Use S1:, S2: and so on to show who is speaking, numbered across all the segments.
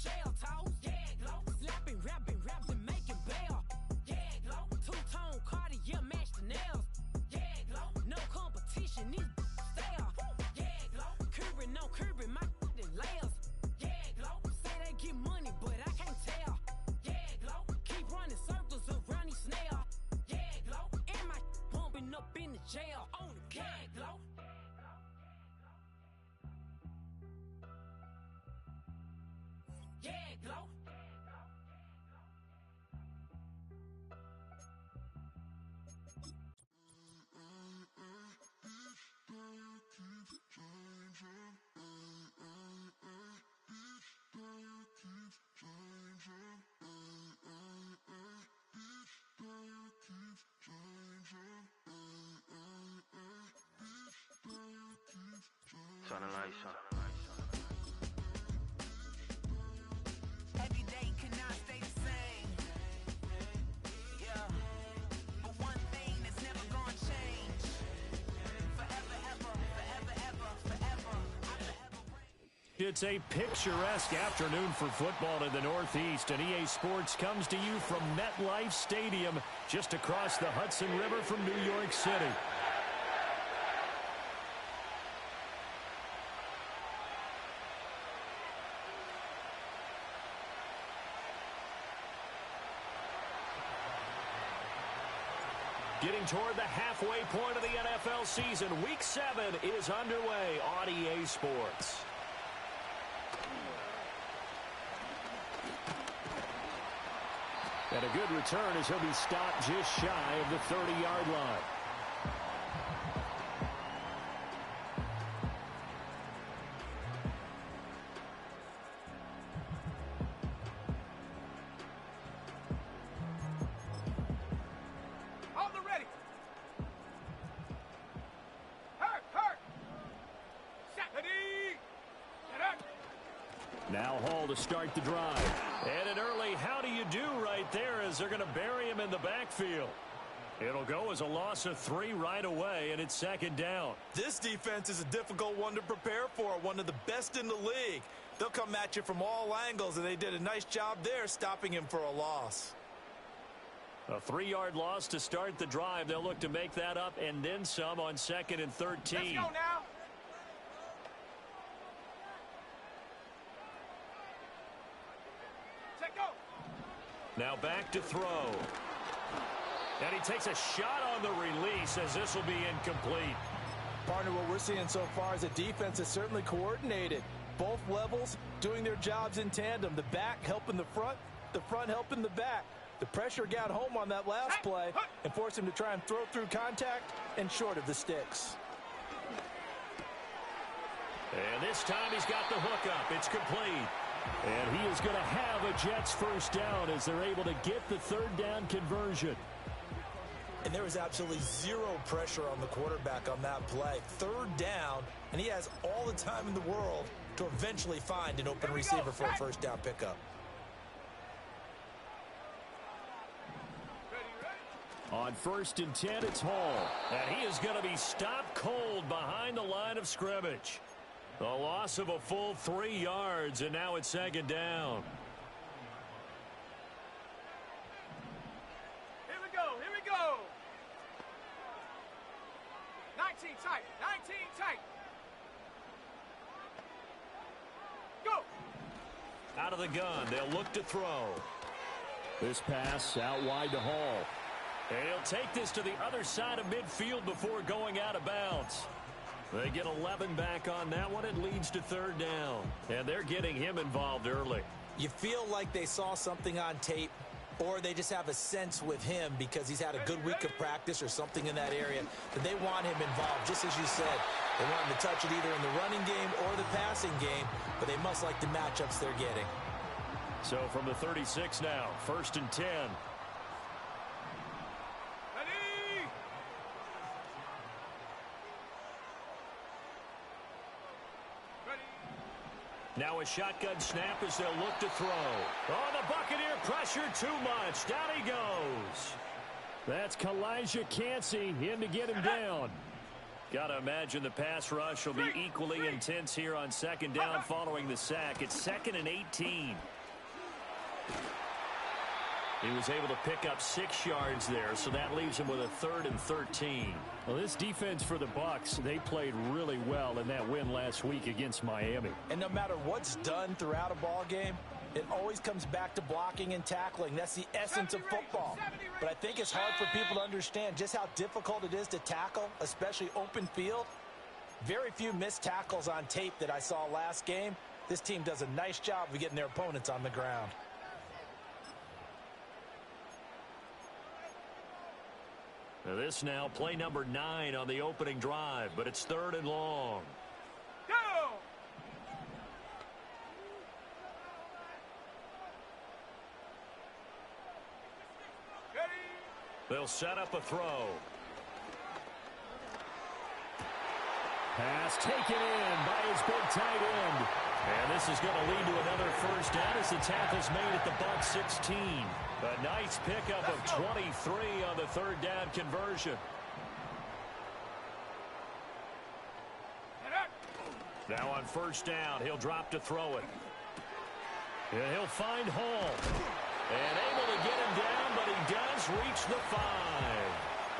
S1: shell toes. Yeah, glow. Slapping, rapping, making bail. Yeah, glow. Two-tone Cartier match the nails. Yeah, glow. No competition, these stale. Yeah, glow. Curbing, my layers. Yeah, glow. Say they get money, but I can't tell. Yeah, glow. Keep running circles around these snails. Yeah, glow. And my bumping up in the jail. On the yeah, glow. Yeah, glow.
S2: Turn the lights on.
S1: Every day cannot stay the same. Yeah. But one thing that's never gonna change. Forever, ever.
S3: It's a picturesque afternoon for football in the Northeast, and EA Sports comes to you from MetLife Stadium just across the Hudson River from New York City. Getting toward the halfway point of the NFL season, Week 7 is underway on EA Sports. And a good return as he'll be stopped just shy of the 30-yard line. Now Hall to start the drive. And an early how do you do right there as they're going to bury him in the backfield. It'll go as a loss of 3 right away, and it's second down.
S4: This defense is a difficult one to prepare for, one of the best in the league. They'll come at you from all angles, and they did a nice job there stopping him for a loss.
S3: A 3-yard loss to start the drive. They'll look to make that up and then some on 2nd and 13.
S5: Let's go now.
S3: Now back to throw. And he takes a shot on the release as this will be incomplete.
S4: Partner, what we're seeing so far is the defense is certainly coordinated. Both levels doing their jobs in tandem. The back helping the front helping the back. The pressure got home on that last play and forced him to try and throw through contact and short of the sticks.
S3: And this time he's got the hook up. It's complete. And he is going to have a Jets first down as they're able to get the 3rd down conversion.
S4: And there was absolutely zero pressure on the quarterback on that play. 3rd down, and he has all the time in the world to eventually find an open receiver for a first down pickup.
S3: On 1st and 10, it's Hall. And he is going to be stopped cold behind the line of scrimmage. A loss of a full 3 yards, and now it's 2nd down.
S5: Here we go. 19 tight. Go.
S3: Out of the gun, they'll look to throw. This pass out wide to Hall. And he'll take this to the other side of midfield before going out of bounds. They get 11 back on that one. It leads to 3rd down. And they're getting him involved early.
S4: You feel like they saw something on tape, or they just have a sense with him because he's had a good week of practice or something in that area that they want him involved. Just as you said, they want him to touch it either in the running game or the passing game, but they must like the matchups they're getting.
S3: So from the 36 now, 1st and 10. Now a shotgun snap as they'll look to throw. Oh, the Buccaneer pressure too much. Down he goes. That's Kalijah Cansey in to get him down. Got to imagine the pass rush will be equally intense here on second down following the sack. It's 2nd and 18. He was able to pick up 6 yards there, so that leaves him with a 3rd and 13.
S6: Well, this defense for the Bucs, they played really well in that win last week against Miami.
S4: And no matter what's done throughout a ball game, it always comes back to blocking and tackling. That's the essence of football. But I think it's hard for people to understand just how difficult it is to tackle, especially open field. Very few missed tackles on tape that I saw last game. This team does a nice job of getting their opponents on the ground.
S3: Now this now play number 9 on the opening drive, but it's 3rd and long.
S5: Go! Ready?
S3: They'll set up a throw.
S6: Pass taken in by his big tight end.
S3: And this is going to lead to another first down as the tackle's made at the Bucs 16. A nice pickup of 23 on the 3rd down conversion. Now on first down, he'll drop to throw it. And he'll find Hall. And able to get him down, but he does reach the 5.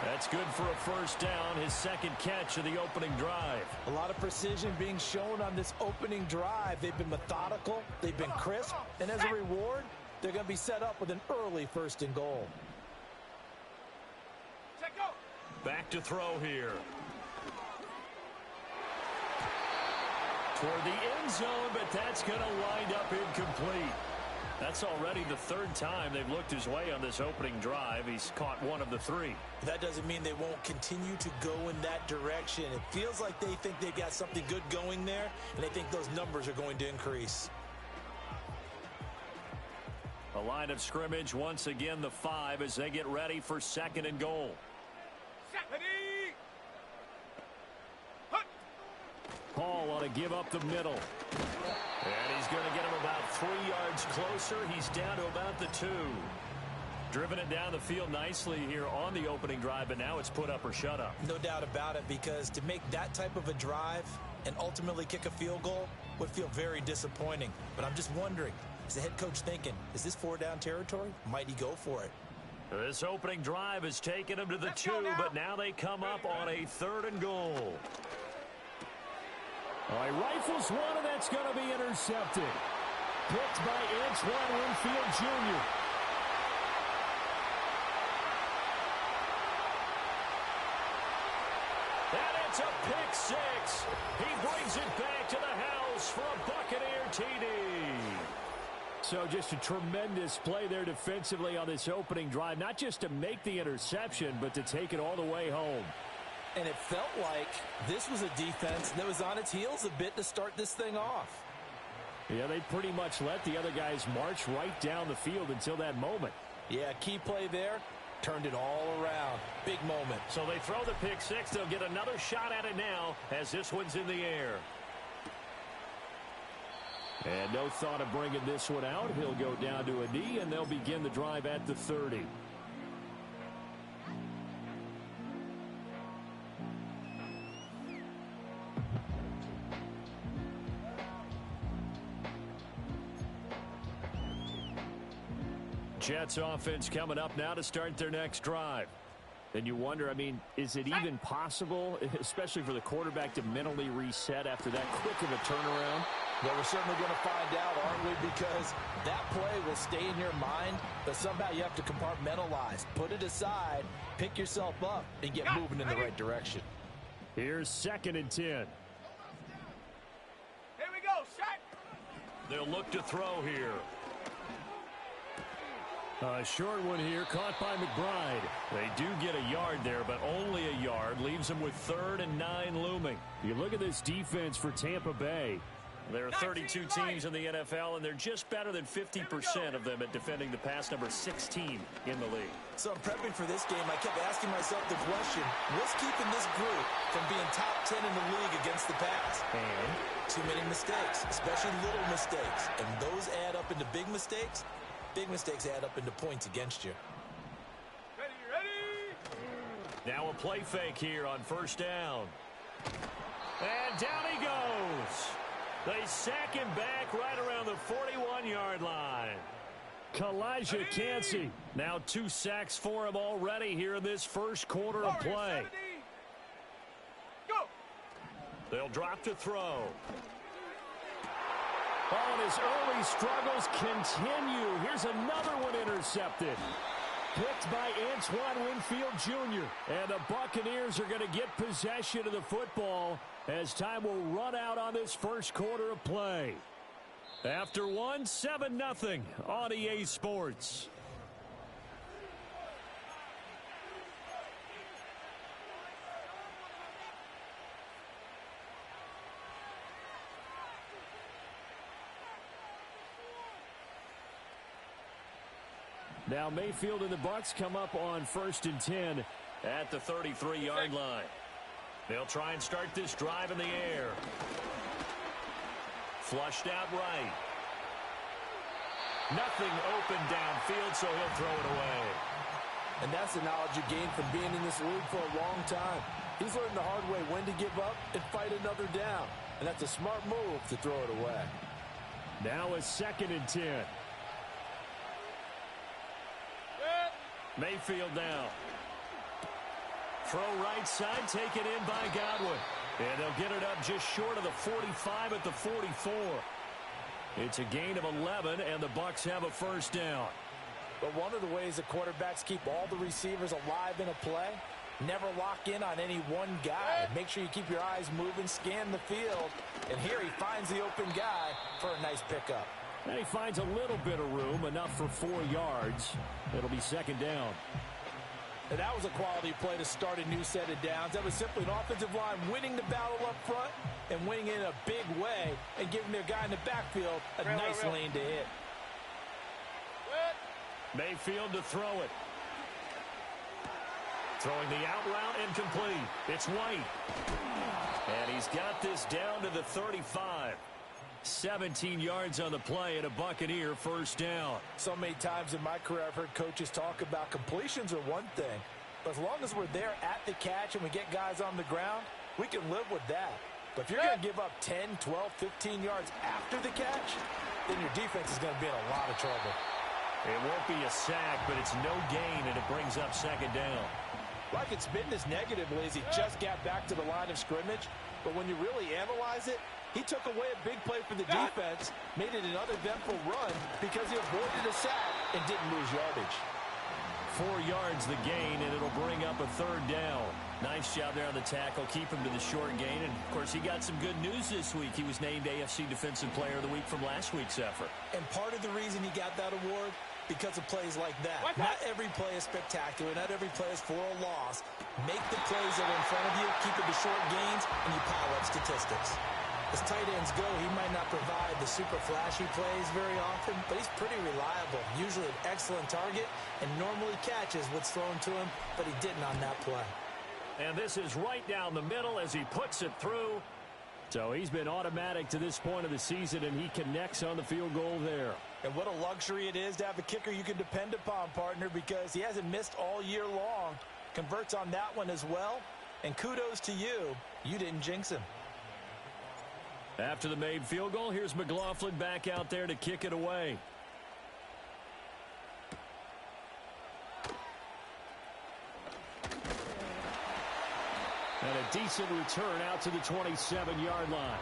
S3: That's good for a first down, his 2nd catch of the opening drive.
S4: A lot of precision being shown on this opening drive. They've been methodical, they've been crisp, and as a reward, they're going to be set up with an early 1st and goal.
S5: Check go.
S3: Back to throw here. Toward the end zone, but that's going to wind up incomplete. That's already the 3rd time they've looked his way on this opening drive. He's caught 1 of the 3.
S4: That doesn't mean they won't continue to go in that direction. It feels like they think they've got something good going there, and they think those numbers are going to increase.
S3: A line of scrimmage, once again the 5 as they get ready for 2nd and goal.
S5: Ready?
S3: Hall ought to give up the middle. And he's going to get him about 3 yards closer. He's down to about the 2. Driven it down the field nicely here on the opening drive, but now it's put up or shut up.
S4: No doubt about it, because to make that type of a drive and ultimately kick a field goal would feel very disappointing. But I'm just wondering, is the head coach thinking, is this 4-down territory? Might he go for it?
S3: This opening drive has taken him to the 2, but now they come up on a 3rd and goal.
S6: He rifles one, and that's going to be intercepted. Picked by Antoine Winfield Jr.
S3: And it's a pick 6. He brings it back to the house for a Buccaneer TD.
S6: So just a tremendous play there defensively on this opening drive. Not just to make the interception, but to take it all the way home.
S4: And it felt like this was a defense that was on its heels a bit to start this thing off.
S6: Yeah, they pretty much let the other guys march right down the field until that moment.
S4: Yeah, key play there. Turned it all around. Big moment.
S3: So they throw the pick 6. They'll get another shot at it now as this one's in the air.
S6: And no thought of bringing this one out. He'll go down to a knee, and they'll begin the drive at the 30.
S3: Jets offense coming up now to start their next drive.
S6: And you wonder, I mean, is it even possible, especially for the quarterback, to mentally reset after that quick of a turnaround?
S4: Well, we're certainly going to find out, aren't we? Because that play will stay in your mind, but somehow you have to compartmentalize. Put it aside, pick yourself up, and get moving in the right direction.
S6: Here's 2nd and 10.
S5: Here we go, shot.
S3: They'll look to throw here.
S6: A short one here, caught by McBride.
S3: They do get a yard there, but only a yard. Leaves them with 3rd and 9 looming.
S6: You look at this defense for Tampa Bay.
S3: There are 32 teams in the NFL, and they're just better than 50% of them at defending the pass, number 16 in the league.
S4: So I'm prepping for this game. I kept asking myself the question, what's keeping this group from being top 10 in the league against the pass?
S6: And
S4: too many mistakes, especially little mistakes. And those add up into big mistakes. Big mistakes add up into points against you.
S5: Ready?
S3: Now a play fake here on first down. And down he goes. They sack him back right around the 41-yard line.
S6: Kalijah Kancey.
S3: Now 2 sacks for him already here in this first quarter of play.
S5: Go.
S3: They'll drop to throw.
S6: Oh, and his early struggles continue. Here's another one intercepted. Picked by Antoine Winfield Jr. And the Buccaneers are going to get possession of the football as time will run out on this first quarter of play. After 7-0 on EA Sports. Now Mayfield and the Bucs come up on 1st and 10
S3: at the 33-yard line. They'll try and start this drive in the air. Flushed out right. Nothing open downfield, so he'll throw it away.
S4: And that's the knowledge you gain from being in this league for a long time. He's learned the hard way when to give up and fight another down. And that's a smart move to throw it away.
S6: Now a 2nd and 10.
S3: Mayfield now. Throw right side, taken in by Godwin. And they'll get it up just short of the 45 at the 44. It's a gain of 11, and the Bucs have a first down.
S4: But one of the ways the quarterbacks keep all the receivers alive in a play, never lock in on any one guy. Make sure you keep your eyes moving, scan the field. And here he finds the open guy for a nice pickup.
S6: And he finds a little bit of room, enough for 4 yards. It'll be 2nd down.
S4: And that was a quality play to start a new set of downs. That was simply an offensive line winning the battle up front and winning in a big way and giving their guy in the backfield a nice lane to hit.
S3: Mayfield to throw it. Throwing the out route incomplete. It's White. And he's got this down to the 35. 17 yards on the play and a Buccaneer first down.
S4: So many times in my career I've heard coaches talk about completions are one thing, but as long as we're there at the catch and we get guys on the ground, we can live with that. But if you're going to give up 10, 12, 15 yards after the catch, then your defense is going to be in a lot of trouble.
S3: It won't be a sack, but it's no gain, and it brings up 2nd down.
S4: Well, I could spin this negatively as he just got back to the line of scrimmage, but when you really analyze it, he took away a big play for the defense, made it an uneventful run because he avoided a sack and didn't lose yardage.
S3: 4 yards the gain, and it'll bring up a 3rd down. Nice job there on the tackle. Keep him to the short gain. And, of course, he got some good news this week. He was named AFC Defensive Player of the Week from last week's effort.
S4: And part of the reason he got that award, because of plays like that. Not every play is spectacular. Not every play is for a loss. Make the plays that are in front of you, keep it to short gains, and you pile up statistics. As tight ends go, he might not provide the super flashy plays very often, but he's pretty reliable, usually an excellent target, and normally catches what's thrown to him, but he didn't on that play.
S3: And this is right down the middle as he puts it through.
S6: So he's been automatic to this point of the season, and he connects on the field goal there.
S4: And what a luxury it is to have a kicker you can depend upon, partner, because he hasn't missed all year long. Converts on that one as well, and kudos to you. You didn't jinx him.
S3: After the made field goal, here's McLaughlin back out there to kick it away. And a decent return out to the 27-yard line.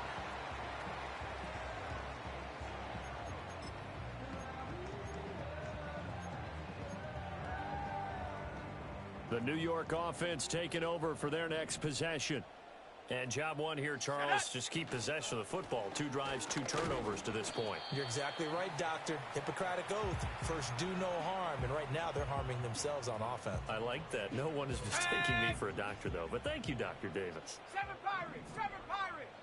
S3: The New York offense taking over for their next possession. And job one here, Charles, just keep possession of the football. 2 drives, 2 turnovers to this point.
S4: You're exactly right, Doctor. Hippocratic oath. First, do no harm. And right now, they're harming themselves on offense.
S3: I like that. No one is mistaking me for a doctor, though. But thank you, Dr. Davis.
S5: 7 Pirates! 7 Pirates!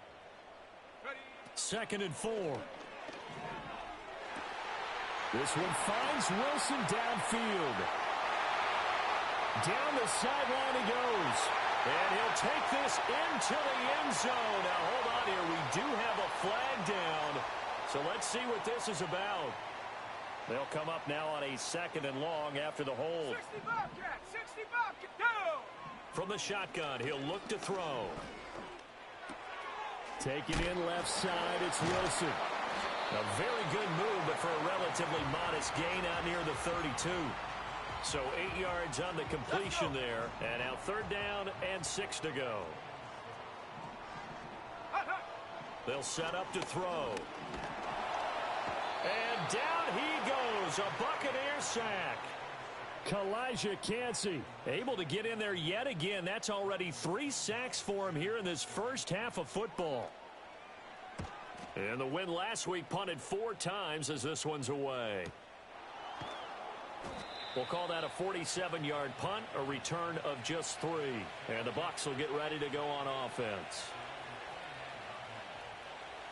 S5: Ready?
S3: 2nd and 4.
S6: This one finds Wilson downfield. Down the sideline he goes.
S3: And he'll take this into the end zone. Now, hold on here. We do have a flag down. So let's see what this is about. They'll come up now on a 2nd and long after the hold.
S5: 60 Bobcat! 60 Bobcat! Down!
S3: From the shotgun, he'll look to throw.
S6: Taking in left side, it's Wilson.
S3: A very good move, but for a relatively modest gain out near the 32. So 8 yards on the completion there. And now 3rd down and 6 to go. They'll set up to throw. And down he goes. A Buccaneer sack.
S6: Kalijah Kancey able to get in there yet again. That's already 3 sacks for him here in this first half of football. And the win last week punted 4 times as this one's away. We'll call that a 47-yard punt, a return of just 3. And the Bucs will get ready to go on offense.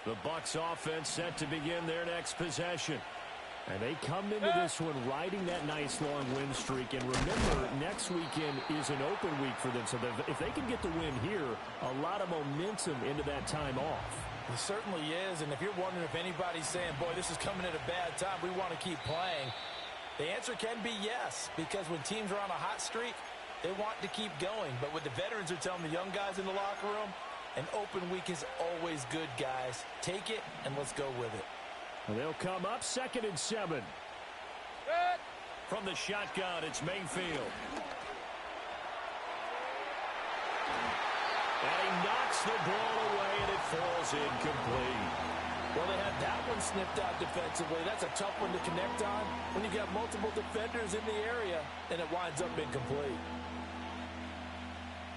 S6: The Bucs offense set to begin their next possession. And they come into this one riding that nice long win streak. And remember, next weekend is an open week for them. So if they can get the win here, a lot of momentum into that time off.
S4: It certainly is. And if you're wondering if anybody's saying, boy, this is coming at a bad time, we want to keep playing, the answer can be yes. Because when teams are on a hot streak, they want to keep going. But what the veterans are telling the young guys in the locker room, an open week is always good, guys. Take it, and let's go with it.
S6: And they'll come up 2nd and 7.
S3: From the shotgun, it's Mayfield. And he knocks the ball away, and it falls incomplete.
S4: Well, they had that one snipped out defensively. That's a tough one to connect on when you got multiple defenders in the area, and it winds up incomplete.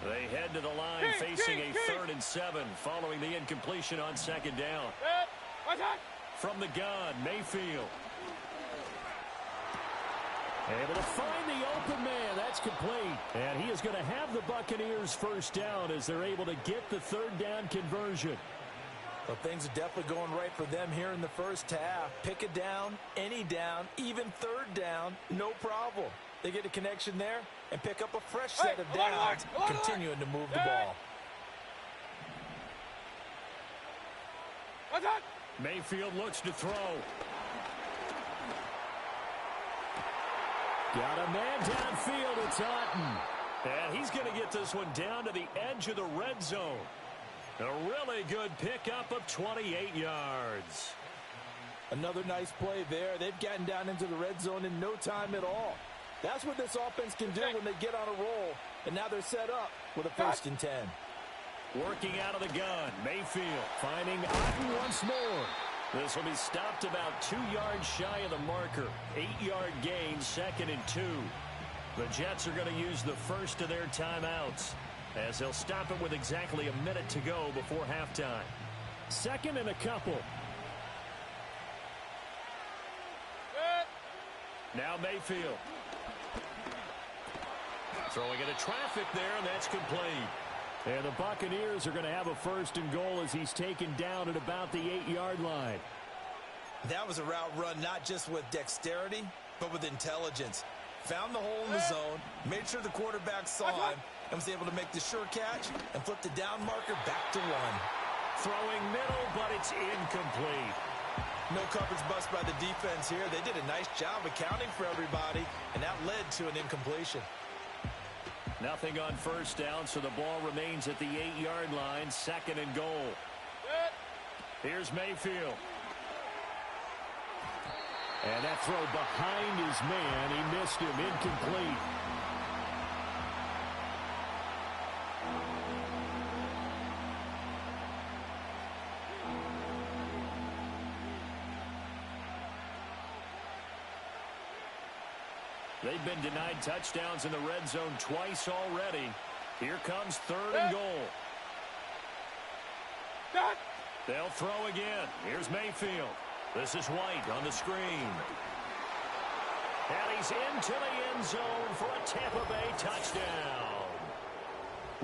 S3: They head to the line facing a 3rd and 7 following the incompletion on 2nd down. From the gun, Mayfield.
S6: Able to find the open man. That's complete. And he is going to have the Buccaneers first down as they're able to get the 3rd down conversion.
S4: Well, things are definitely going right for them here in the first half. Pick a down, any down, even 3rd down, no problem. They get a connection there and pick up a fresh set of downs, continuing to move the ball.
S3: Mayfield looks to throw.
S6: Got a man downfield. It's Otten.
S3: And he's going to get this one down to the edge of the red zone. A really good pickup of 28 yards.
S4: Another nice play there. They've gotten down into the red zone in no time at all. That's what this offense can do when they get on a roll. And now they're set up with a 1st and 10.
S3: Working out of the gun, Mayfield finding Otten once more. This will be stopped about 2 yards shy of the marker. 8-yard gain, 2nd and 2. The Jets are going to use the first of their timeouts as they'll stop it with exactly a minute to go before halftime.
S6: 2nd and a couple.
S3: Now Mayfield. Throwing into traffic there, and that's complete.
S6: And the Buccaneers are going to have a 1st and goal as he's taken down at about the 8-yard line.
S4: That was a route run not just with dexterity, but with intelligence. Found the hole in the zone, made sure the quarterback saw him, and was able to make the sure catch and flip the down marker back to 1.
S3: Throwing middle, but it's incomplete.
S4: No coverage bust by the defense here. They did a nice job accounting for everybody, and that led to an incompletion.
S3: Nothing on 1st down, so the ball remains at the 8-yard line, 2nd and goal. Here's Mayfield.
S6: And that throw behind his man. He missed him. Incomplete.
S3: They've been denied touchdowns in the red zone twice already. Here comes 3rd and goal. They'll throw again. Here's Mayfield. This is White on the screen. And he's into the end zone for a Tampa Bay touchdown.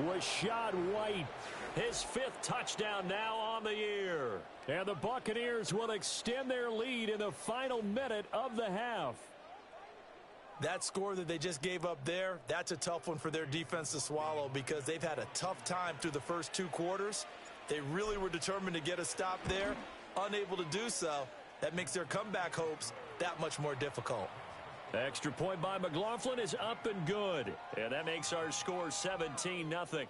S6: Rachaad White.
S3: His 5th touchdown now on the year.
S6: And the Buccaneers will extend their lead in the final minute of the half.
S4: That score that they just gave up there, that's a tough one for their defense to swallow because they've had a tough time through the first 2 quarters. They really were determined to get a stop there, unable to do so. That makes their comeback hopes that much more difficult.
S3: Extra point by McLaughlin is up and good. And that makes our score 17-0.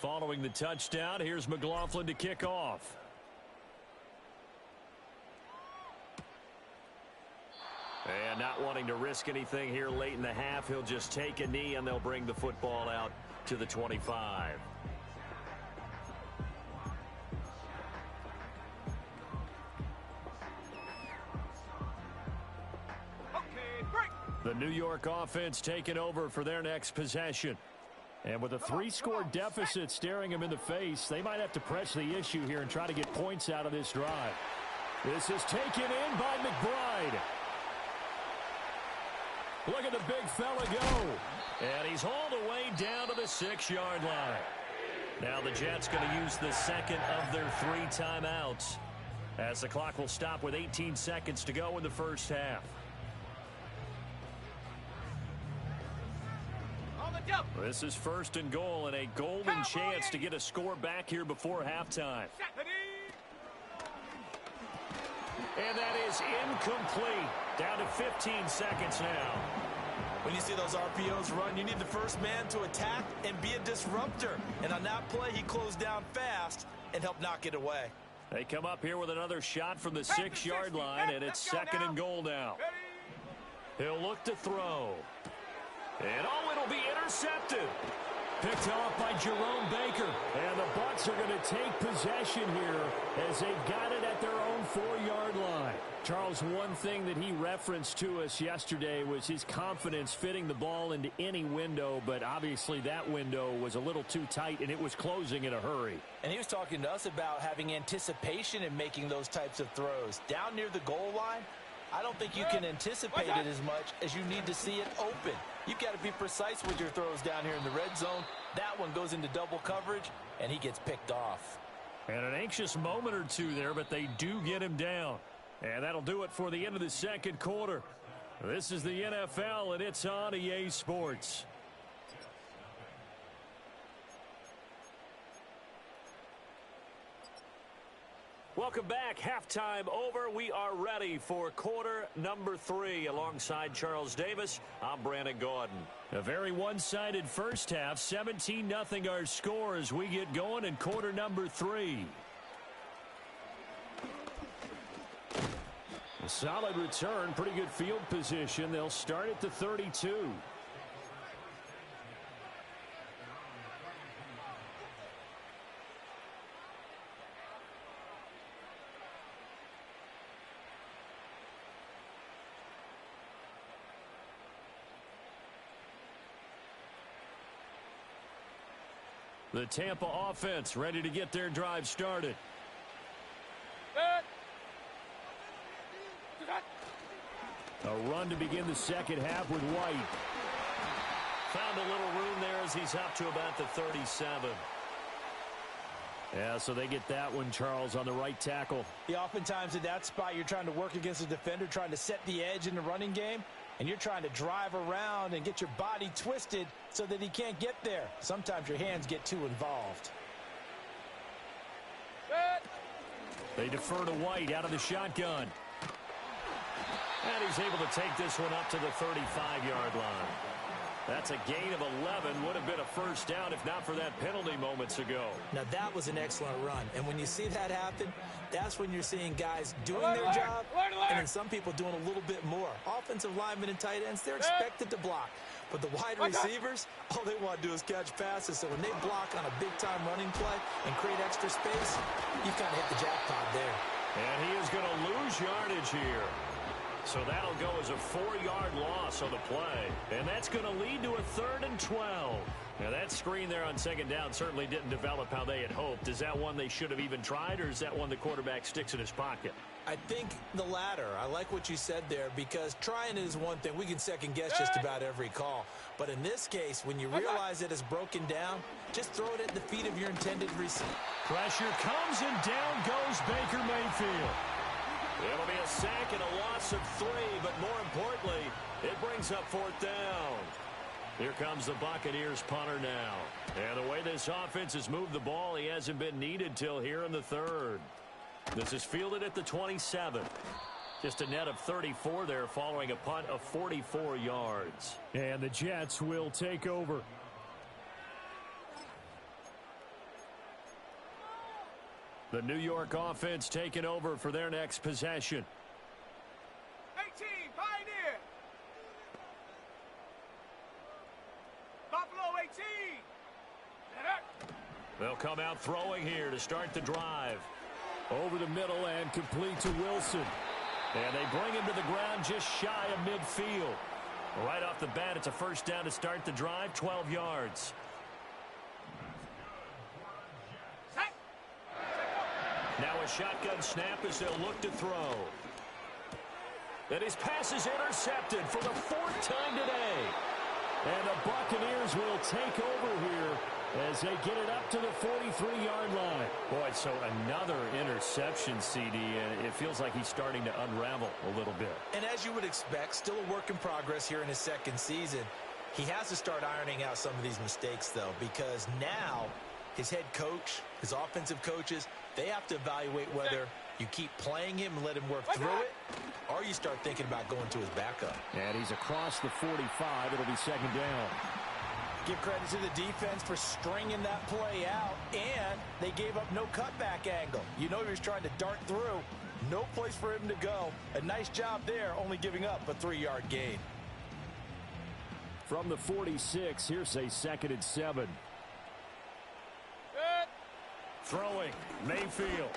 S3: Following the touchdown, here's McLaughlin to kick off. And not wanting to risk anything here late in the half, he'll just take a knee and they'll bring the football out to the 25. The New York offense taking over for their next possession. And with a 3-score deficit staring them in the face, they might have to press the issue here and try to get points out of this drive. This is taken in by McBride. Look at the big fella go. And he's hauled away down to the 6-yard line. Now the Jets going to use the second of their 3 timeouts, as the clock will stop with 18 seconds to go in the first half. This is 1st and goal and a golden chance to get a score back here before halftime. And that is incomplete. Down to 15 seconds now.
S4: When you see those RPOs run, you need the first man to attack and be a disruptor. And on that play, he closed down fast and helped knock it away.
S3: They come up here with another shot from the 6-yard line, and it's 2nd and goal now. He'll look to throw. And it'll be intercepted. Picked off by Jerome Baker. And the Bucs are going to take possession here as they've got it at their own 4-yard line. Charles, one thing that he referenced to us yesterday was his confidence fitting the ball into any window, but obviously that window was a little too tight and it was closing in a hurry.
S4: And he was talking to us about having anticipation in making those types of throws. Down near the goal line, I don't think you can anticipate it as much as you need to see it open. You've got to be precise with your throws down here in the red zone. That one goes into double coverage, and he gets picked off.
S3: And an anxious moment or two there, but they do get him down. And that'll do it for the end of the second quarter. This is the NFL, and it's on EA Sports. Welcome back. Halftime over. We are ready for quarter number 3. Alongside Charles Davis, I'm Brandon Gaudin. A very one-sided first half. 17-0 our score as we get going in quarter number 3. A solid return. Pretty good field position. They'll start at the 32. The Tampa offense ready to get their drive started. A run to begin the second half with White. Found a little room there as he's up to about the 37. Yeah, so they get that one, Charles, on the right tackle.
S4: Yeah, oftentimes at that spot, you're trying to work against a defender, trying to set the edge in the running game, and you're trying to drive around and get your body twisted so that he can't get there. Sometimes your hands get too involved.
S3: They defer to White out of the shotgun. And he's able to take this one up to the 35-yard line. That's a gain of 11. Would have been a first down if not for that penalty moments ago.
S4: Now, that was an excellent run. And when you see that happen, that's when you're seeing guys doing their job and then some people doing a little bit more. Offensive linemen and tight ends, they're expected to block. But the wide receivers, all they want to do is catch passes. So when they block on a big-time running play and create extra space, you kind of hit the jackpot there.
S3: And he is going to lose yardage here. So that'll go as a 4-yard loss on the play. And that's going to lead to a 3rd and 12. Now that screen there on second down certainly didn't develop how they had hoped. Is that one they should have even tried, or is that one the quarterback sticks in his pocket?
S4: I think the latter. I like what you said there, because trying is one thing. We can second guess just about every call. But in this case, when you realize it is broken down, just throw it at the feet of your intended receiver.
S3: Pressure comes and down goes Baker Mayfield. It'll be a sack and a loss of 3, but more importantly, it brings up 4th down. Here comes the Buccaneers punter now. And the way this offense has moved the ball, he hasn't been needed till here in the 3rd. This is fielded at the 27. Just a net of 34 there following a punt of 44 yards.
S6: And the Jets will take over.
S3: The New York offense taking over for their next possession.
S5: 18, Pioneer. Buffalo 18.
S3: They'll come out throwing here to start the drive.
S6: Over the middle and complete to Wilson.
S3: And they bring him to the ground just shy of midfield. Right off the bat, it's a first down to start the drive, 12 yards. Now a shotgun snap as they'll look to throw. And his pass is intercepted for the 4th time today.
S6: And the Buccaneers will take over here as they get it up to the 43-yard line.
S3: Boy, so another interception, CD, and it feels like he's starting to unravel a little bit.
S4: And as you would expect, still a work in progress here in his second season. He has to start ironing out some of these mistakes, though, because now his head coach, his offensive coaches, they have to evaluate whether you keep playing him and let him work through it, or you start thinking about going to his backup.
S6: And he's across the 45. It'll be second down.
S4: Give credit to the defense for stringing that play out, and they gave up no cutback angle. You know he was trying to dart through. No place for him to go. A nice job there, only giving up a 3-yard gain.
S6: From the 46, here's a 2nd and 7.
S3: Throwing, Mayfield.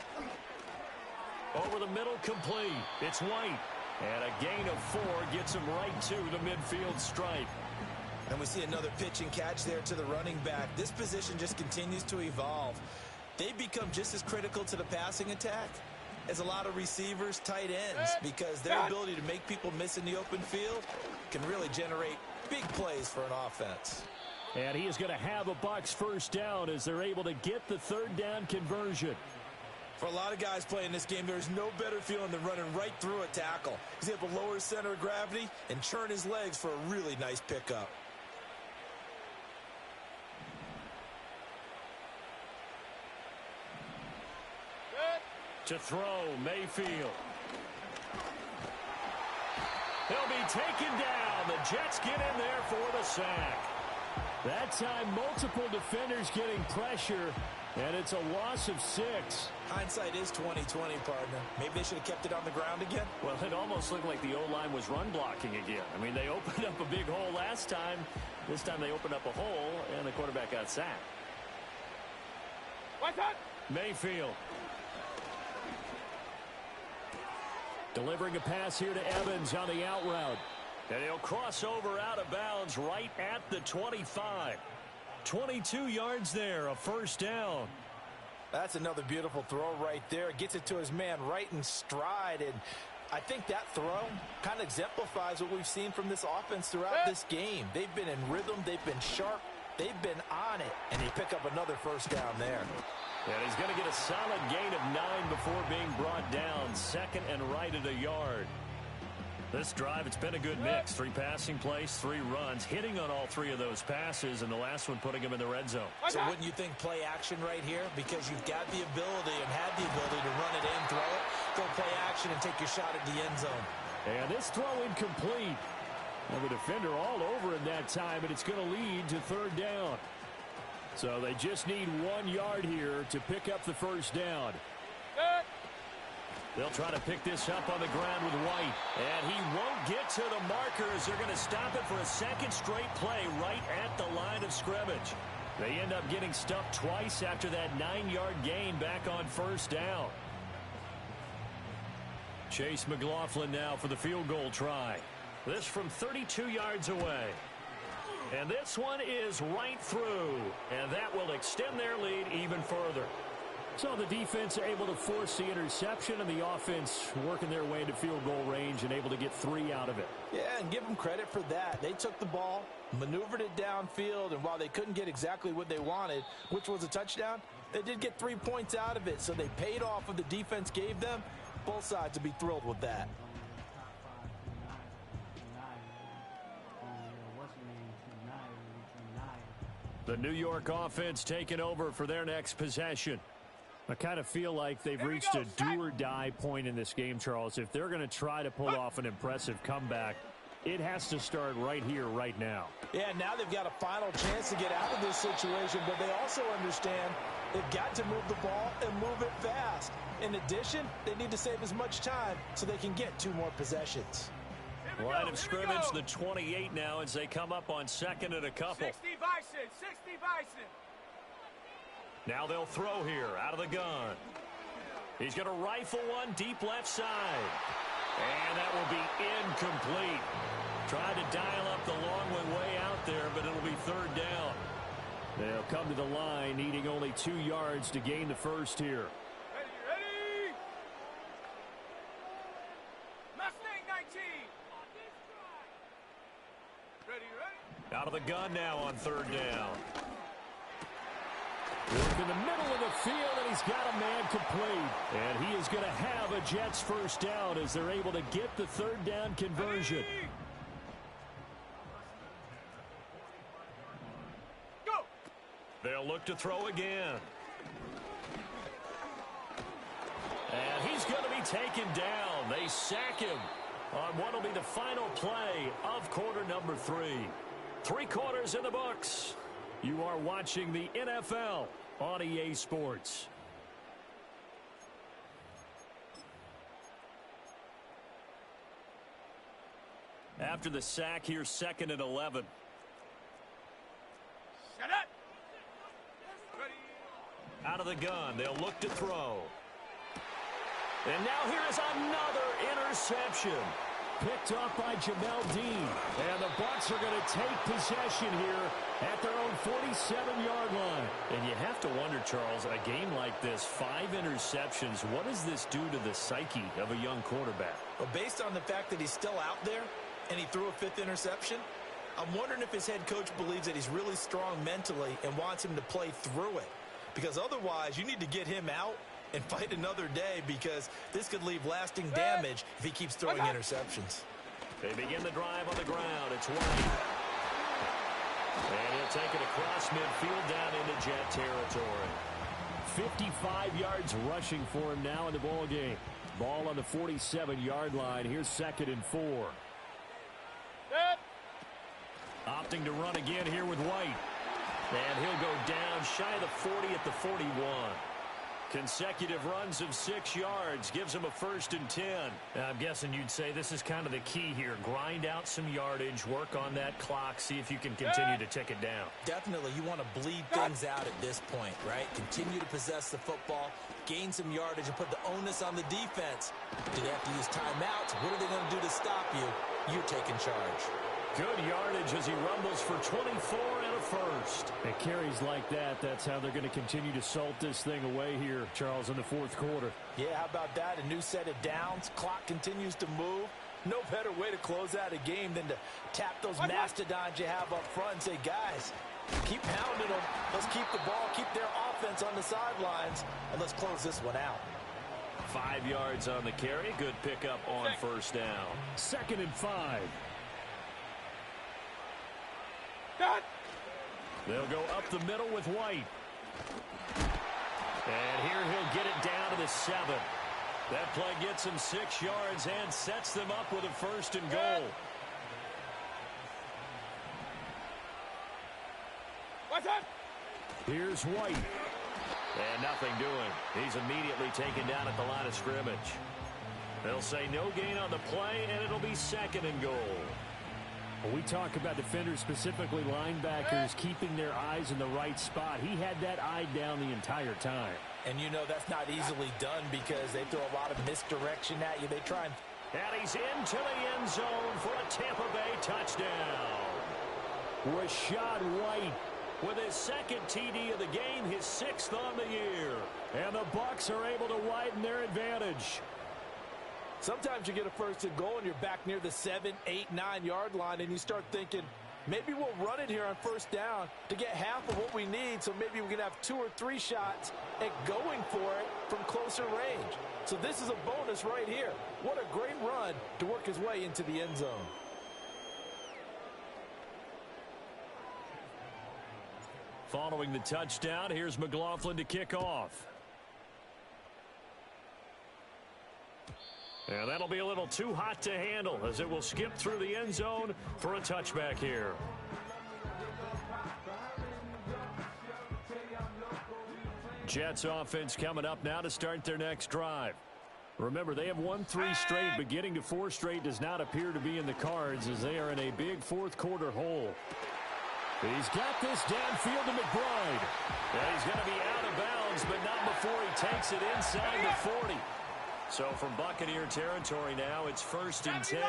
S3: Over the middle, complete. It's White. And a gain of 4 gets him right to the midfield stripe.
S4: And we see another pitch and catch there to the running back. This position just continues to evolve. They become just as critical to the passing attack as a lot of receivers, tight ends, because their ability to make people miss in the open field can really generate big plays for an offense.
S6: And he is going to have a Bucs first down as they're able to get the 3rd down conversion.
S4: For a lot of guys playing this game, there's no better feeling than running right through a tackle. He's able to lower his center of gravity and churn his legs for a really nice pickup.
S3: To throw, Mayfield. He'll be taken down. The Jets get in there for the sack.
S6: That time, multiple defenders getting pressure, and it's a loss of 6.
S4: Hindsight is 20/20, partner. Maybe they should have kept it on the ground again.
S3: Well, it almost looked like the O-line was run blocking again. I mean, they opened up a big hole last time. This time they opened up a hole, and the quarterback got sacked. Mayfield.
S6: Delivering a pass here to Evans on the out route.
S3: And he'll cross over out of bounds right at the 25. 22 yards there, a first down.
S4: That's another beautiful throw right there. Gets it to his man right in stride. And I think that throw kind of exemplifies what we've seen from this offense throughout this game. They've been in rhythm. They've been sharp. They've been on it. And they pick up another first down there.
S3: And he's going to get a solid gain of 9 before being brought down. 2nd and right at a yard. This drive, it's been a good mix. 3 passing plays, 3 runs, hitting on all 3 of those passes, and the last one putting him in the red zone.
S4: So wouldn't you think play action right here? Because you've got the ability and had the ability to run it in, throw it, go play action, and take your shot at the end zone.
S6: And this throw incomplete. And the defender all over him that time, and it's going to lead to 3rd down. So they just need 1 yard here to pick up the first down.
S3: They'll try to pick this up on the ground with White. And he won't get to the marker as they're going to stop it for a 2nd straight play right at the line of scrimmage. They end up getting stuffed twice after that 9-yard gain back on first down. Chase McLaughlin now for the field goal try. This from 32 yards away. And this one is right through. And that will extend their lead even further.
S6: So the defense able to force the interception, and the offense working their way into field goal range and able to get 3 out of it.
S4: Yeah, and give them credit for that. They took the ball, maneuvered it downfield, and while they couldn't get exactly what they wanted, which was a touchdown, they did get 3 points out of it. So they paid off what the defense gave them. Both sides will be thrilled with that.
S3: The New York offense taking over for their next possession.
S6: I kind of feel like they've reached a do-or-die point in this game, Charles. If they're going to try to pull off an impressive comeback, it has to start right here, right now.
S4: Yeah, now they've got a final chance to get out of this situation, but they also understand They've got to move the ball and move it fast. In addition, they need to save as much time so they can get 2 more possessions.
S3: Line of scrimmage, the 28 now as they come up on second and a couple.
S5: 60 Bison, 60 Bison.
S3: Now they'll throw here out of the gun. He's going to rifle one deep left side. And that will be incomplete. Tried to dial up the long way out there, but it'll be third down. They'll come to the line, needing only 2 yards to gain the first here.
S5: Ready. Mustang 19. Ready.
S3: Out of the gun now on third down. Work in the middle of the field, and he's got a man complete. And he is going to have a Jets first down as they're able to get the third down conversion.
S5: Ready. Go.
S3: They'll look to throw again. And he's going to be taken down. They sack him on what will be the final play of quarter number 3. 3 quarters in the books. You are watching the NFL on EA Sports. After the sack, here's 2nd and 11.
S5: Shut up. Ready.
S3: Out of the gun, they'll look to throw. And now here is another interception. Picked off by Jamel Dean. And the Bucs are going to take possession here at their own 47-yard line. And you have to wonder, Charles, a game like this, 5 interceptions, what does this do to the psyche of a young quarterback?
S4: Well, based on the fact that he's still out there and he threw a 5th interception, I'm wondering if his head coach believes that he's really strong mentally and wants him to play through it. Because otherwise, you need to get him out and fight another day, because this could leave lasting damage if he keeps throwing interceptions.
S3: They begin the drive on the ground. It's White. And he'll take it across midfield down into Jet territory. 55 yards rushing for him now in the ball game. Ball on the 47-yard line. Here's 2nd and 4. Opting to run again here with White. And he'll go down shy of the 40 at the 41. Consecutive runs of 6 yards gives him a 1st and 10. I'm guessing you'd say this is kind of the key here. Grind out some yardage, work on that clock, see if you can continue to tick it down.
S4: Definitely, you want to bleed things out at this point, right? Continue to possess the football, gain some yardage, and put the onus on the defense. Do they have to use timeouts? What are they going to do to stop you? You're taking charge.
S3: Good yardage as he rumbles for 24 and a 1st. It carries like that. That's how they're going to continue to salt this thing away here, Charles, in the 4th quarter.
S4: Yeah, how about that? A new set of downs. Clock continues to move. No better way to close out a game than to tap those mastodons you have up front and say, guys, keep pounding them. Let's keep the ball, keep their offense on the sidelines, and let's close this one out.
S3: 5 yards on the carry. Good pickup on 1st down. 2nd and 5. They'll go up the middle with White. And here he'll get it down to the 7. That play gets him 6 yards and sets them up with a 1st and goal.
S5: What's up?
S3: Here's White. And nothing doing. He's immediately taken down at the line of scrimmage. They'll say no gain on the play, and it'll be 2nd and goal. We talk about defenders, specifically linebackers, keeping their eyes in the right spot. He had that eye down the entire time.
S4: And you know that's not easily done because they throw a lot of misdirection at you. They try and...
S3: And he's into the end zone for a Tampa Bay touchdown. Rachaad White with his 2nd TD of the game, his 6th on the year. And the Bucs are able to widen their advantage.
S4: Sometimes you get a 1st and goal and you're back near the 7, 8, 9-yard line, and you start thinking, maybe we'll run it here on 1st down to get half of what we need, so maybe we can have 2 or 3 shots at going for it from closer range. So this is a bonus right here. What a great run to work his way into the end zone.
S3: Following the touchdown, here's McLaughlin to kick off. And that'll be a little too hot to handle as it will skip through the end zone for a touchback here. Jets offense coming up now to start their next drive. Remember, they have won 3 straight, but getting to 4 straight does not appear to be in the cards as they are in a big fourth-quarter hole. He's got this downfield to McBride. And he's going to be out of bounds, but not before he takes it inside the 40. So from Buccaneer territory now, it's 1st and 10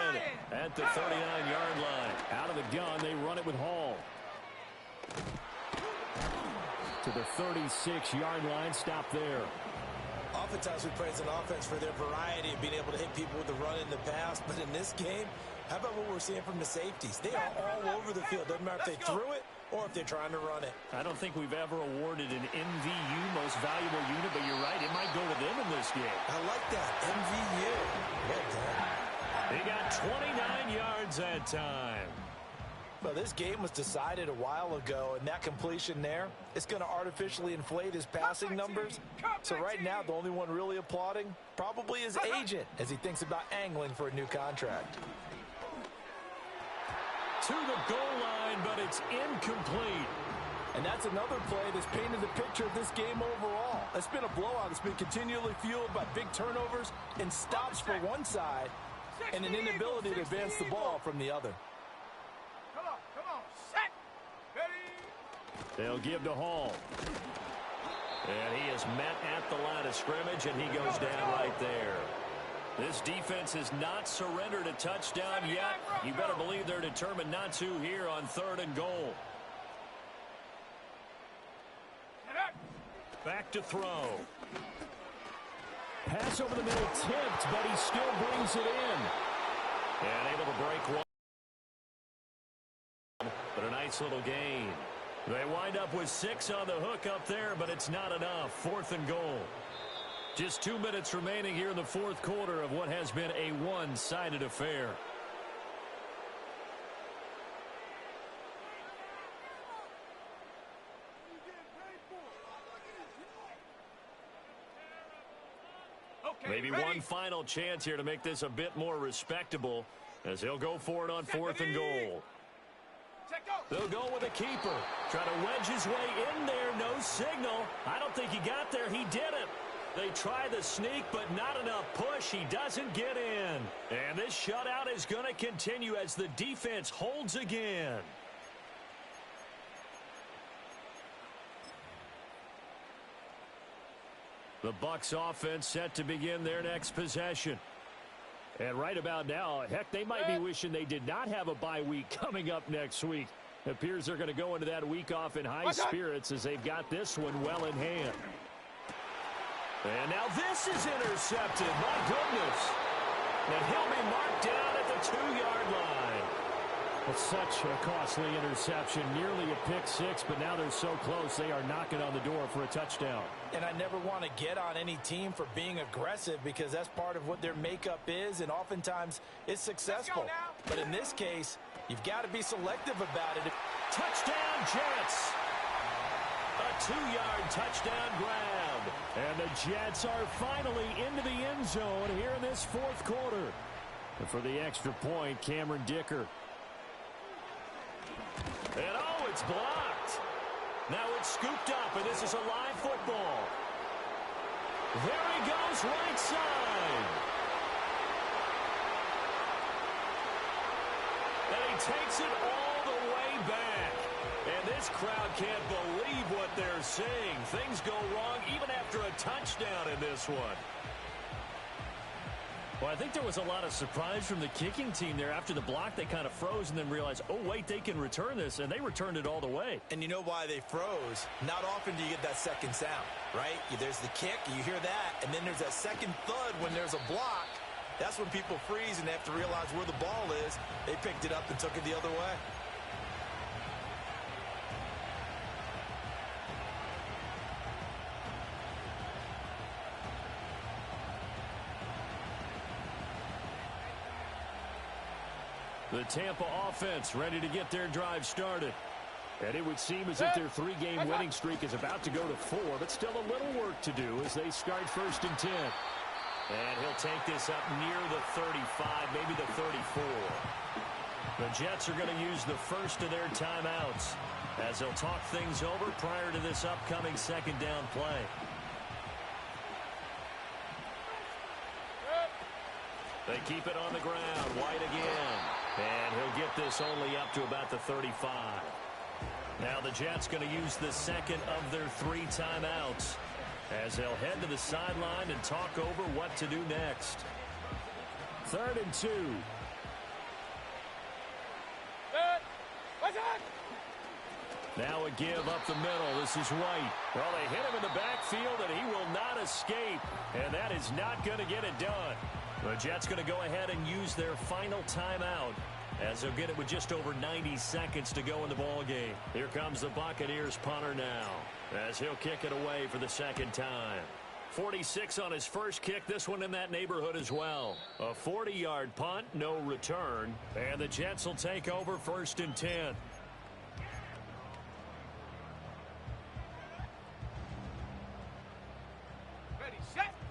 S3: at the 39-yard line. Out of the gun, they run it with Hall. To the 36-yard line, stop there.
S4: Oftentimes we praise an offense for their variety of being able to hit people with the run in the pass, but in this game, how about what we're seeing from the safeties? They are all over the field. Doesn't matter if they threw it or if they're trying to run it.
S3: I don't think we've ever awarded an MVU, most valuable unit, but you're right, it might go to them in this game.
S4: I like that, MVU. Well done.
S3: He got 29 yards that time.
S4: Well, this game was decided a while ago, and that completion there, it's going to artificially inflate his passing numbers. So right now, the only one really applauding probably his agent as he thinks about angling for a new contract.
S3: To the goal line, but it's incomplete.
S4: And that's another play that's painted the picture of this game overall. It's been a blowout. It's been continually fueled by big turnovers and stops for one side and an inability to advance the ball from the other.
S5: Come on, set, ready.
S3: They'll give to Hall. And he is met at the line of scrimmage, and he goes down right there. This defense has not surrendered a touchdown yet. You better believe they're determined not to here on 3rd and goal. Back to throw.
S6: Pass over the middle tipped, but he still brings it in.
S3: And able to break one. But a nice little gain. They wind up with 6 on the hook up there, but it's not enough. 4th and goal. Just 2 minutes remaining here in the 4th quarter of what has been a one-sided affair. Maybe one final chance here to make this a bit more respectable as he'll go for it on 4th and goal. They'll go with a keeper. Try to wedge his way in there. No signal. I don't think he got there. He didn't. They try the sneak, but not enough push. He doesn't get in. And this shutout is going to continue as the defense holds again. The Bucs offense set to begin their next possession. And right about now, heck, they might be wishing they did not have a bye week coming up next week. It appears they're going to go into that week off in high spirits as they've got this one well in hand. And now this is intercepted. My goodness. And he'll be marked down at the 2-yard line.
S6: It's such a costly interception. Nearly a pick six, but now they're so close they are knocking on the door for a touchdown.
S4: And I never want to get on any team for being aggressive because that's part of what their makeup is, and oftentimes it's successful. But in this case, you've got to be selective about it.
S3: Touchdown, Jets. A 2-yard touchdown grab.
S6: And the Jets are finally into the end zone here in this 4th quarter. And for the extra point, Cameron Dicker.
S3: And oh, it's blocked. Now it's scooped up, and this is a live football. There he goes, right side. And he takes it all the way back. And this crowd can't believe what they're seeing. Things go wrong even after a touchdown in this one. Well, I think there was a lot of surprise from the kicking team there. After the block, they kind of froze and then realized, oh, wait, they can return this, and they returned it all the way.
S4: And you know why they froze? Not often do you get that second sound, right? There's the kick, you hear that, and then there's that second thud when there's a block. That's when people freeze and they have to realize where the ball is. They picked it up and took it the other way.
S3: The Tampa offense ready to get their drive started. And it would seem as if their 3-game winning streak is about to go to 4, but still a little work to do as they start 1st and 10. And he'll take this up near the 35, maybe the 34. The Jets are going to use the first of their timeouts. as they'll talk things over prior to this upcoming second down play. They keep it on the ground. White again. And he'll get this only up to about the 35. Now the Jets going to use the second of their 3 timeouts as they'll head to the sideline and talk over what to do next.
S6: 3rd and 2.
S3: Now a give up the middle. This is White. Well, they hit him in the backfield, and he will not escape. And that is not going to get it done. The Jets going to go ahead and use their final timeout as they'll get it with just over 90 seconds to go in the ball game. Here comes the Buccaneers punter now as he'll kick it away for the second time. 46 on his first kick, this one in that neighborhood as well. A 40-yard punt, no return, and the Jets will take over 1st and 10.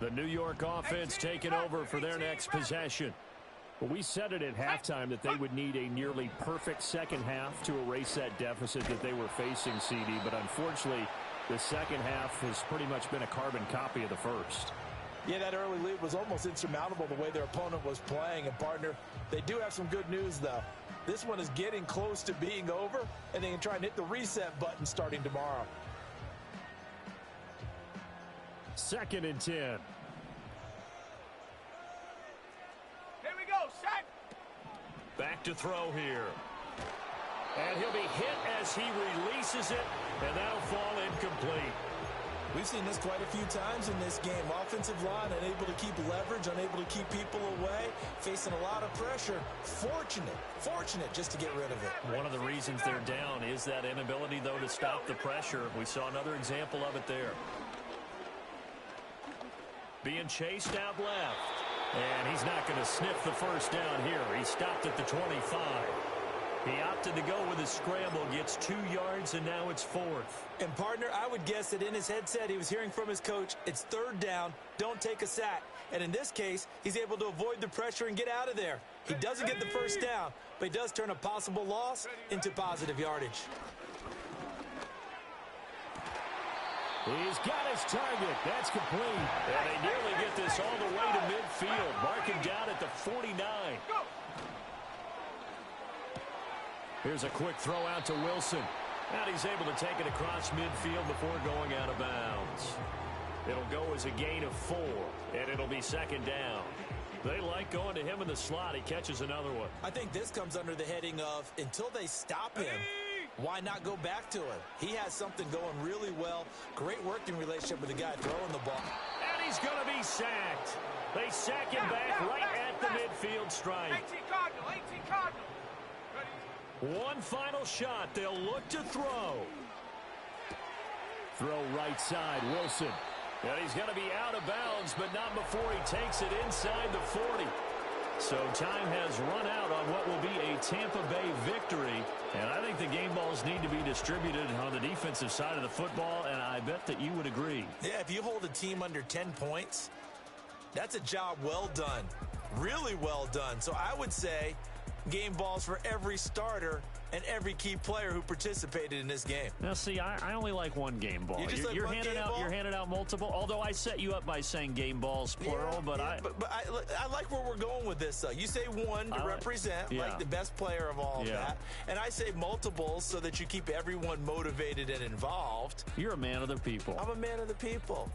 S3: The New York offense taking over for their next possession.
S6: Well, we said it at halftime that they would need a nearly perfect second half to erase that deficit that they were facing, CD. But unfortunately, the second half has pretty much been a carbon copy of the first.
S4: Yeah, that early lead was almost insurmountable the way their opponent was playing. And, partner, they do have some good news, though. This one is getting close to being over, and they can try and hit the reset button starting tomorrow.
S6: 2nd and 10.
S5: Here we go, set.
S3: Back to throw here. And he'll be hit as he releases it, and that'll fall incomplete.
S4: We've seen this quite a few times in this game. Offensive line unable to keep leverage, unable to keep people away, facing a lot of pressure. Fortunate just to get rid of it.
S3: One of the reasons they're down is that inability, though, to stop the pressure. We saw another example of it there. Being chased out left. And he's not going to sniff the first down here. He stopped at the 25. He opted to go with his scramble, gets 2 yards, and now it's 4th.
S4: And, partner, I would guess that in his headset he was hearing from his coach, it's 3rd down, don't take a sack. And in this case, he's able to avoid the pressure and get out of there. He doesn't get the first down, but he does turn a possible loss into positive yardage.
S6: He's got his target. That's complete.
S3: And they nearly get this all the way to midfield. Mark him down at the 49. Here's a quick throw out to Wilson. And he's able to take it across midfield before going out of bounds. It'll go as a gain of 4, and it'll be 2nd down. They like going to him in the slot. He catches another one.
S4: I think this comes under the heading of until they stop him, why not go back to him? He has something going really well. Great working relationship with the guy throwing the ball.
S3: And he's going to be sacked. They sack him back right at the midfield stripe.
S5: 18 Cardinal. Ready?
S3: One final shot. They'll look to throw.
S6: Throw right side, Wilson.
S3: And he's going to be out of bounds, but not before he takes it inside the 40. So time has run out on what will be a Tampa Bay victory. And I think the game balls need to be distributed on the defensive side of the football, and I bet that you would agree.
S4: Yeah, if you hold a team under 10 points, that's a job well done. Really well done. So I would say game balls for every starter and every key player who participated in this game.
S3: Now, see, I only like one game ball. You're handing out multiple. Although I set you up by saying game balls plural, but I
S4: like where we're going with this. You say one to represent, like the best player of all of that, and I say multiples so that you keep everyone motivated and involved.
S3: You're a man of the people.
S4: I'm a man of the people.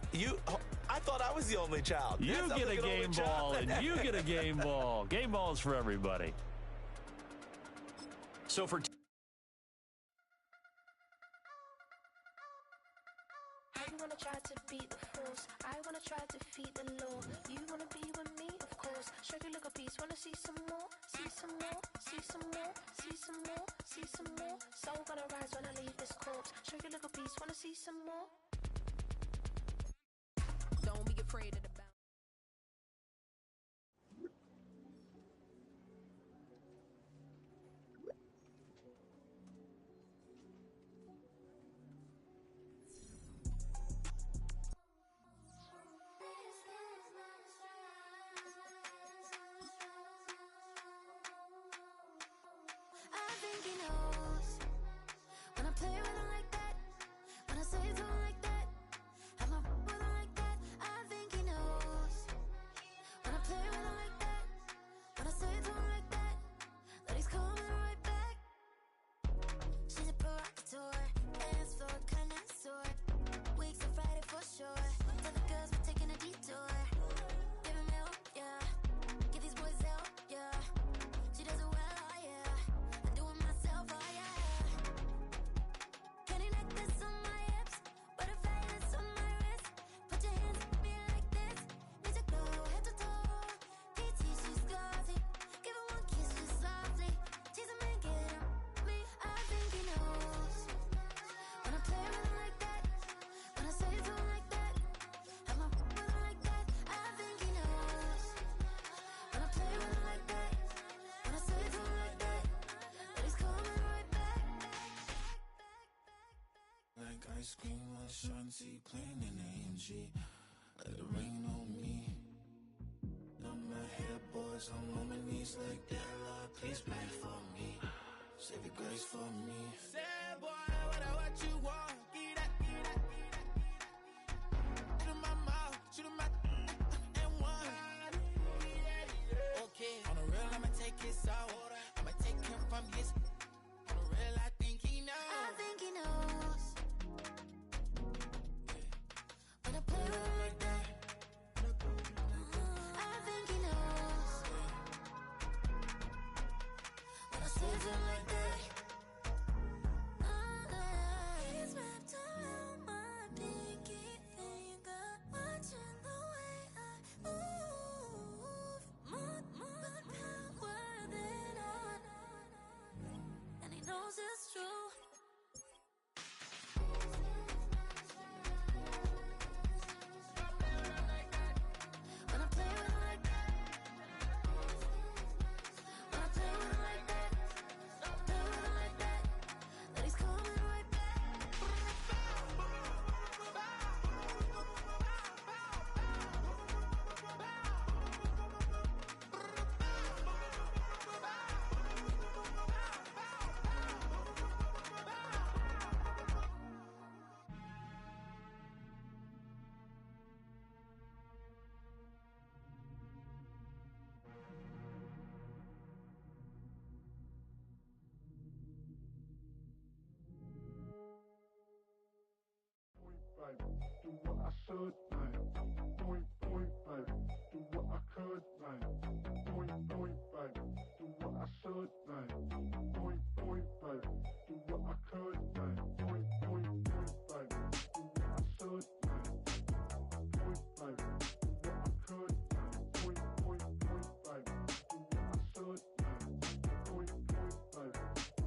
S4: I thought I was the only child.
S3: You get a game ball, and you get a game ball. Game balls for everybody. So for
S7: I wanna try to beat the force. I wanna try to defeat the law. You wanna be with me, of course. Show you look a piece. Wanna see some more? See some more? See some more? See some more? See some more? Soul gonna rise when I leave this corpse. Show you look a piece. Wanna see some more? Don't be afraid of the bounce. I think he knows when I play
S8: G. Let it rain on me. I'm my head, boys. I'm on my knees like that. Lord, please pray for me. Save your grace for me. Sad boy, what you want? Give that. Shoot in my mouth, shoot in my and one. Okay, on the real, I'ma take his out. I'ma take him from his. On the real, I think he knows.
S7: I think he knows. When I play with him like that, I think he knows. When I save him like that, he's wrapped around my pinky finger, watching the way I move. More power than on, and he knows it's true. When I play with him like that, when I play with him like that, play with him like that, then he's coming right
S9: Do what I should, like. Point, baby. Do what I could, like. Point, baby. Do what I should, like. Point, baby. Do what I could, like. Point, baby. Do what I should, like. Point, baby. Do what I could, like. Point, baby. Do what I should, like. Point, baby.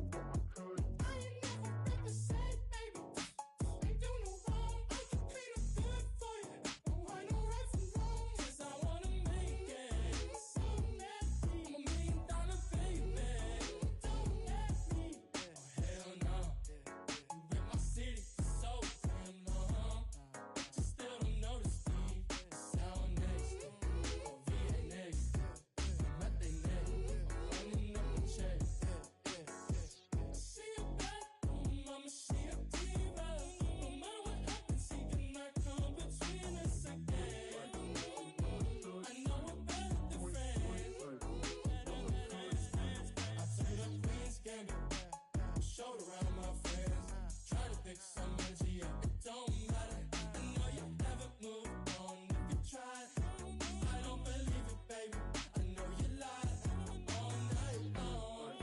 S9: Do what I could.
S8: I ain't never represent, baby. Ain't do no wrong. I can clean up good for you. Don't hide no right from wrong. 'Cause I wanna make it. So nasty. I'm $1 million baby. Don't let me. Oh hell no. You rip my city so damn long. But you still don't notice me. Sound next. Or VA next. Not they neck. Running up the check. She a bad woman, mama, she a diva. No matter what happens, he cannot come between us again. I know we're better than friends. I turned up Queen's Gambit, showed around my friends. Try to pick some energy up, it don't matter. I know you haven't moved on if you tried. I don't believe it, baby. I know you lied all night long.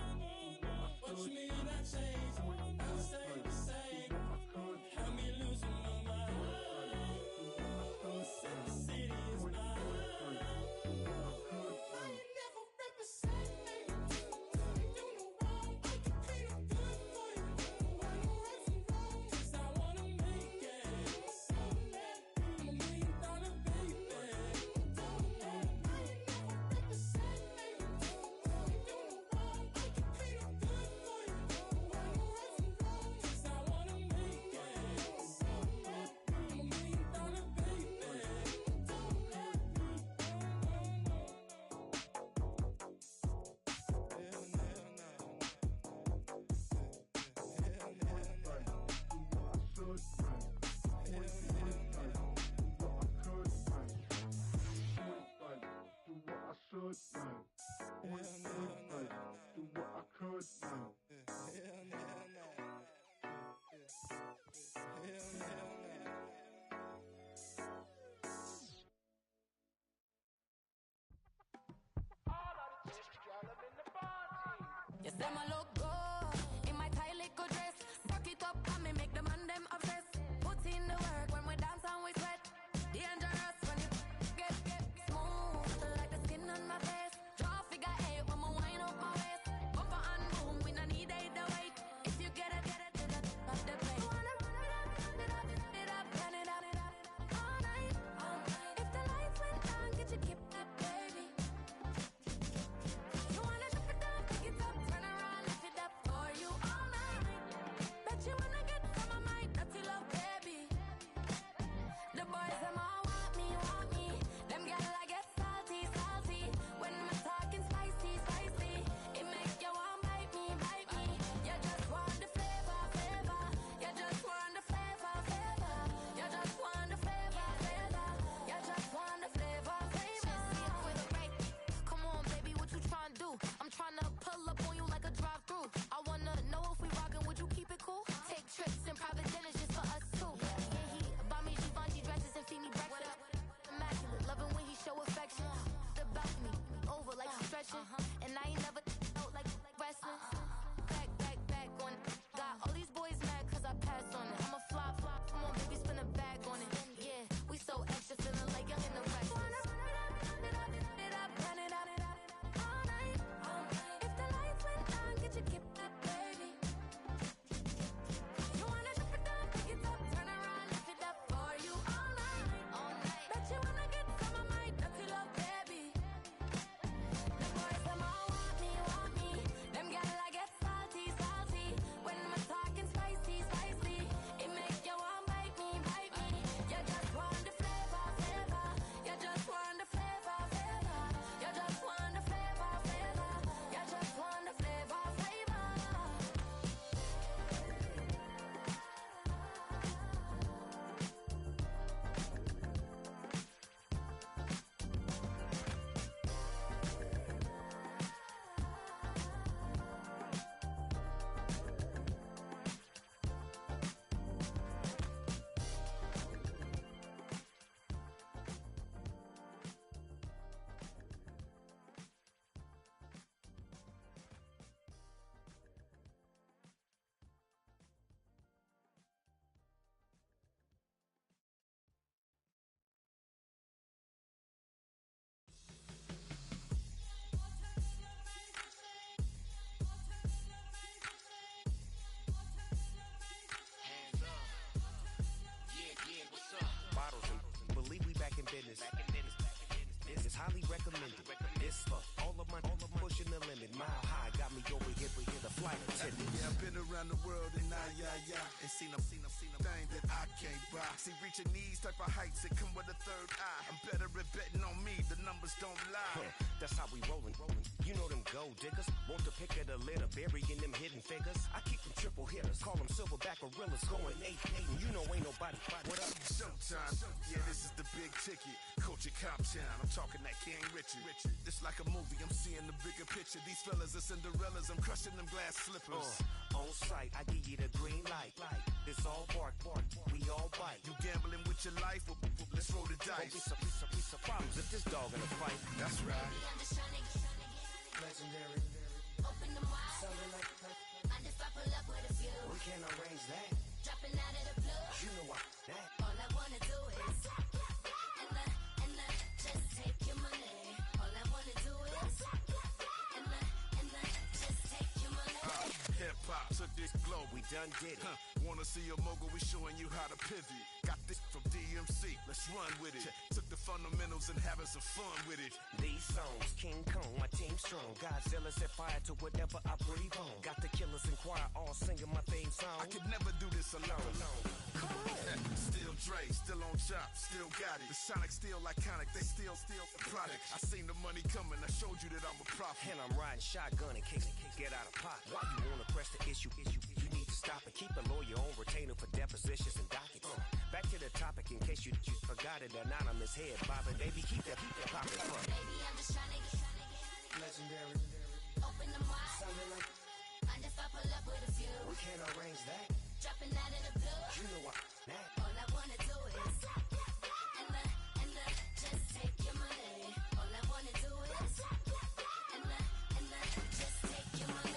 S8: What you mean I changed? I stay the same. Had me losing my mind. Said the city is mine. I ain't never represent, baby. Ain't do no wrong. I can clean up good for you. Don't hide no right from wrong. 'Cause I wanna make it. So let me. I'm $1 million baby. Don't let me. I ain't never represent, baby. Ain't do no wrong. I can clean up good for you. Don't hide no right from wrong. 'Cause I wanna make it. So let me. I'm $1 million baby. Don't let me.
S7: You say my look good in my tight little dress. Rock it up and me make the man them obsessed. Put in the work when we dance and we sweat. Dangerous when you get smooth like the skin on my face. Draw figure 8 when we wind up my waist. Bumper and boom, we no need either weight. If you get it to the top of the plate. Wanna run it up, turn it up all night. If the lights went down, could you keep that, baby? You wanna drop it down, pick it up, turn around, lift it up for you all night.
S10: flight attendants.
S11: Yeah, I've been around the world and and seen them thing that I can't buy. See, reaching these type of heights, it come with a third eye. I'm better at betting on me, the numbers don't lie.
S10: That's how we rollin'. You know them gold diggers, want to pick of the litter, burying them hidden figures. I keep them triple hitters, call them silverback gorillas, going 8-8, and you know ain't nobody. What up?
S11: Showtime, yeah, this is the big ticket. Coach at Comptown, I'm talking that King Richard. It's like a movie, I'm seeing the bigger picture. These fellas are Cinderellas, I'm crushing them glass slippers.
S10: On sight, I give you the green light. It's all bark, we all bite.
S11: You gambling with your life? Well, let's roll the dice.
S10: Piece of problems if this dog in a fight.
S11: That's right.
S8: I'm just trying to get
S10: Legendary.
S8: open them wide.
S10: Sounding like
S8: And if I pull up with a few,
S10: we can't arrange that.
S8: dropping out of the blue.
S10: You know why that.
S8: All I wanna do is and just take your money. All I wanna do is and just take your money.
S11: Hip hop took this globe.
S10: We done did it.
S11: Wanna see a mogul? We showing you how to pivot. Got this from DMC. Let's run with it. Took the fundamentals and having some fun with it.
S10: These songs, King Kong, my team strong. Godzilla set fire to whatever I breathe on. Got the killers in choir all singing my theme song.
S11: I could never do this alone.
S10: Come on.
S11: Still Dre, still on top, still got it. The Sonic still iconic, they still the product. I seen the money coming, I showed you that I'm a prophet.
S10: And I'm riding shotgun in case get out of pocket. Why you wanna press the issue? You need to stop and keep a lawyer on retainer for depositions and dockets. Back to the topic in case you forgot it. Anonymous head bobbing, baby, keep that pocket front.
S8: Baby, I'm just trying to get
S10: Legendary.
S8: open them wide.
S10: Sounding like
S8: And if I pull up with a few,
S10: we can't arrange that.
S8: dropping out of the blue.
S10: You know why that.
S8: All I wanna do is and just take your money. All I wanna do is and just take your money.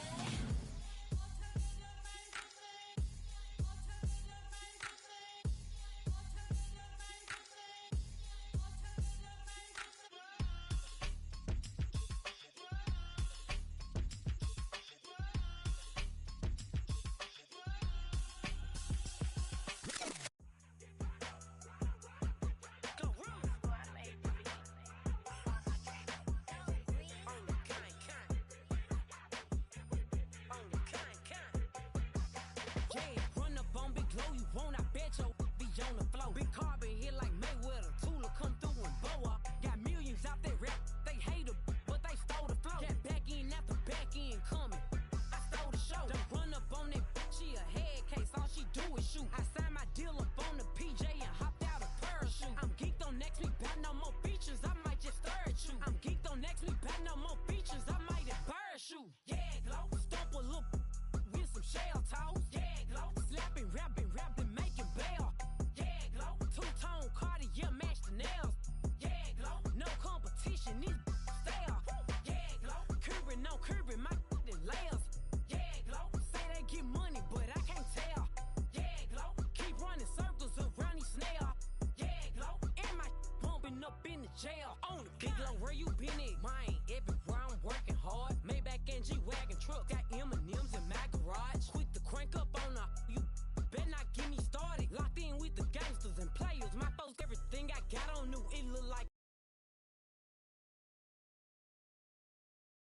S1: Jail on the big low, where you been at? Mine, everywhere I'm working hard. Maybach and G-Wagon truck, got M&M's in my garage. Quick to crank up on her, you better not get me started. Locked in with the gangsters and players. My folks, everything I got on new, it look like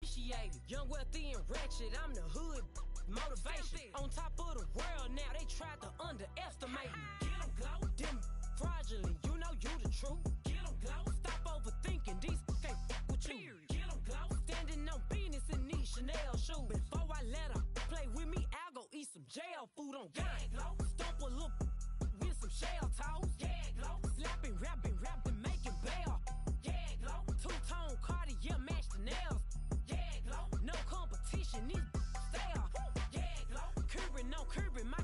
S1: appreciated. Young, wealthy, and ratchet, I'm the hood motivation. On top of the world now, they tried to underestimate me. Get 'em glow, them fraudulent, you know you the truth. Get 'em glow, stop overthinking, these can't fuck with you. Get 'em glow, standing on business in these Chanel shoes. Before I let her play with me, I'll go eat some jail food on gang glow. Stomp a little with some shell toes. Yeah, glow, slapping, rapping, making bail. Yeah, glow, two-tone Cartier match the nails. Yeah, glow, no competition, these stale. Yeah, glow, curbing, no curbing, my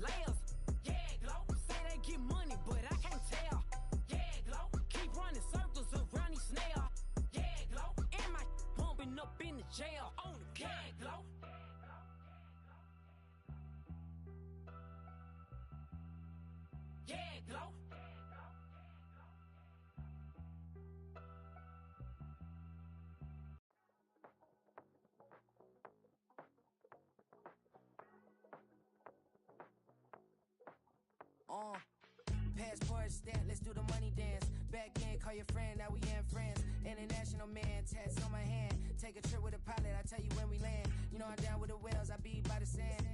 S1: layers. Yeah, glow, say they get money, but I can't tell. Yeah, glow, keep running circles around these snail. Yeah, glow, and my bumping up in the jail on the gang glow. Yeah, glow.
S12: Passport stamp, let's do the money dance. Back in, call your friend, now we ain't friends. International man, tats on my hand. Take a trip with a pilot, I tell you when we land. You know I'm down with the whales, I be by the sand.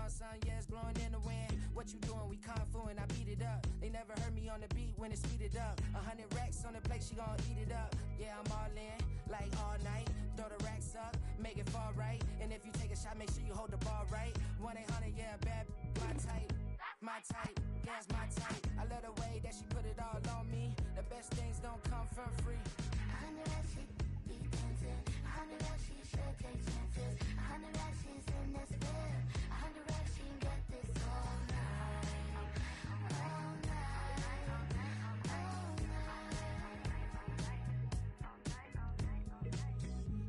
S12: Sun, yeah, it's blowing in the wind. What you doing? We kung fu and I beat it up. They never heard me on the beat when it speeded up. 100 racks on the plate, she gon' eat it up. Yeah, I'm all in, like all night. Throw the racks up, make it fall right. And if you take a shot, make sure you hold the ball right. 1-800, yeah, bad, my type. My type, yeah, it's my type. I love the way that she put it all on me. The best things don't come from free.
S7: 100 racks, she be dancing. 100 racks, she should take chances. 100 racks, she's in this bed. 100 racks, she can get this all night. All night. All night.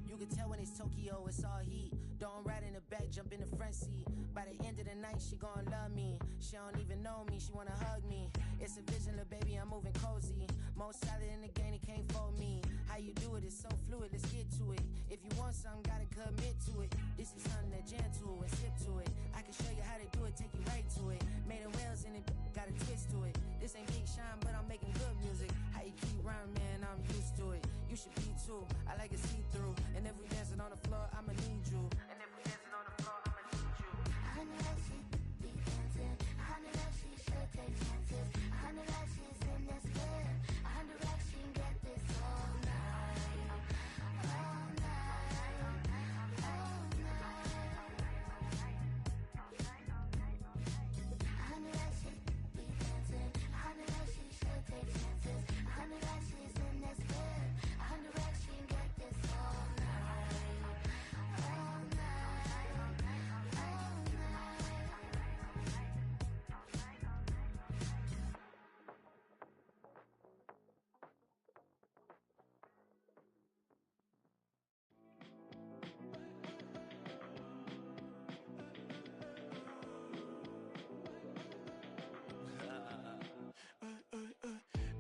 S12: You can tell when it's Tokyo, it's all heat. Don't ride in the back, jump in the front seat. By the end of the night, she gon' love me. She don't even know me, she wanna hug me. It's a vision, little baby, I'm moving cozy. Most solid in the game, it can't fold me. How you do it, it's so fluid, let's get to it. If you want something, gotta commit to it. This is something that jam to and sip to it. I can show you how to do it, take you right to it. Made of whales in it, got a twist to it. This ain't Big Sean, but I'm making good music. How you keep rhyming, man, I'm used to it. You should be too, I like it see-through. And if we dancing on the floor, I'ma need you. And if we dancing on the floor, I'ma need you.
S7: 100 racks, she be dancing. 100 racks, she should take chances. 100 racks, she's in this bed. 100 racks, she can get this all night. All night. All night. 100 racks, she be dancing. 100 racks, she should take chances. 100 racks, she's in this bed. 100 racks, she can get this all night. All night. All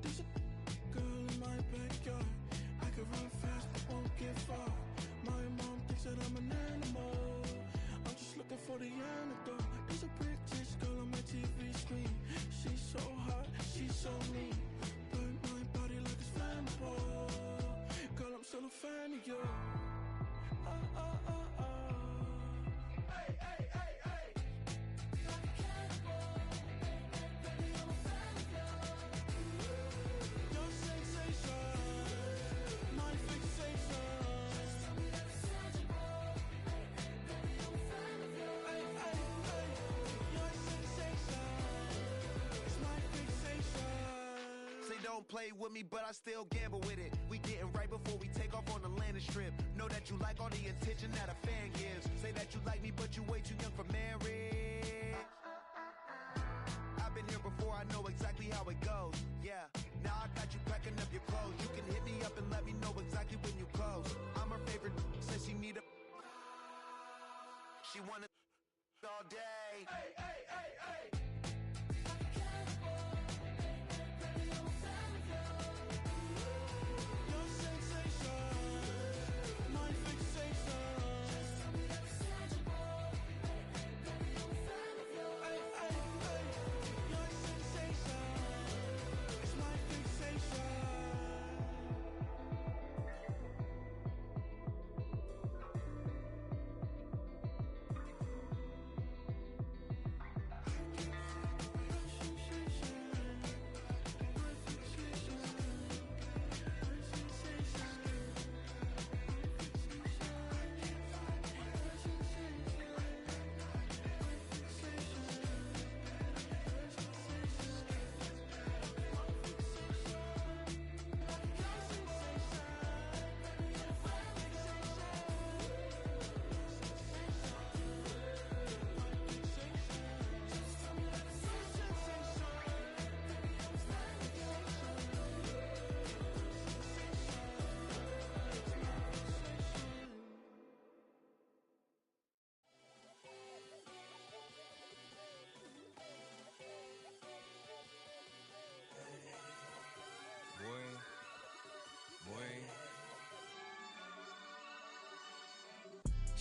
S8: There's a girl in my backyard. I can run fast, but won't get far. My mom thinks that I'm an animal. I'm just looking for the antidote. There's a British girl on my TV screen. She's so hot, she's so mean. Burn my body like it's flammable. Girl, I'm still a fan of you. Hey, hey, hey, hey. Like a cannibal. Baby, I'm a fan of you. Your sensation, my fixation. Just tell me that it's tangible. Baby, I'm a fan of you. Hey, hey, hey. Your sensation is my fixation.
S11: Say don't play with me, but I still gamble with it. We getting right before we take off on the landing strip. Know that you like all the attention that a fan gives. Say that you like me, but you way too young for marriage. I've been here before, I know exactly how it goes. Yeah, now I got you packing up your clothes. You can hit me up and let me know exactly when you close. I'm her favorite, says she need a. She wanna all day. Hey, hey, hey, hey. Like a cannibal. Baby, I'm a fan of you. Your sensation, my fixation. Just tell me that it's tangible. Baby, I'm a fan of you. Hey, hey, hey. Your sensation is my fixation.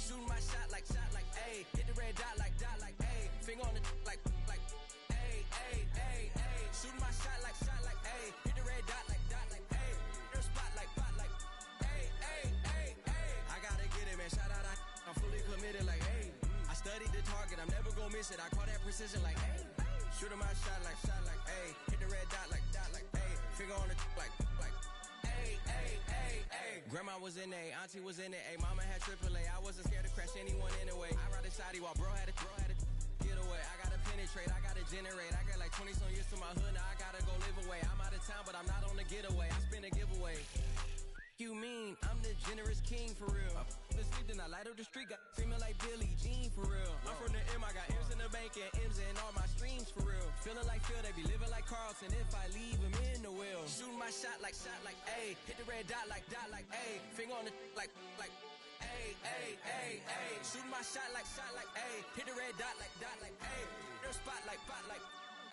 S10: Shooting my shot like, ayy. Hit the red dot like, ayy. Finger on the like, ayy, ayy, ayy, ayy. Shooting my shot like, ayy. Hit the red dot like, ayy. Her spot like, precision like, ayy. Shoot my shot like, ayy. Hit the red dot like, ayy. Finger on the like, ayy, ayy, ayy, ayy. Grandma was in A, auntie was in it, ayy. Mama had AAA, I wasn't scared to crash anyone anyway. I ride a shotty while bro had a get away. I gotta penetrate, I gotta generate. I got like 20 some years to my hood, now I gotta go live away. I'm out of town, but I'm not on the getaway. I spin a giveaway. You mean I'm the generous king for real? I f***ed asleep, then I light up the street, got screaming like Billie Jean for real. I'm from the M, I got M's in the bank and M's in all my streams for real. Feeling like Phil, they be living like Carlton if I leave him in the wheel. Shooting my shot like, ayy. Hit the red dot like, ayy. Finger on the like, ayy, ayy, ayy, ayy. Shooting my shot like, ayy. Hit the red dot like, ayy. Their spot like,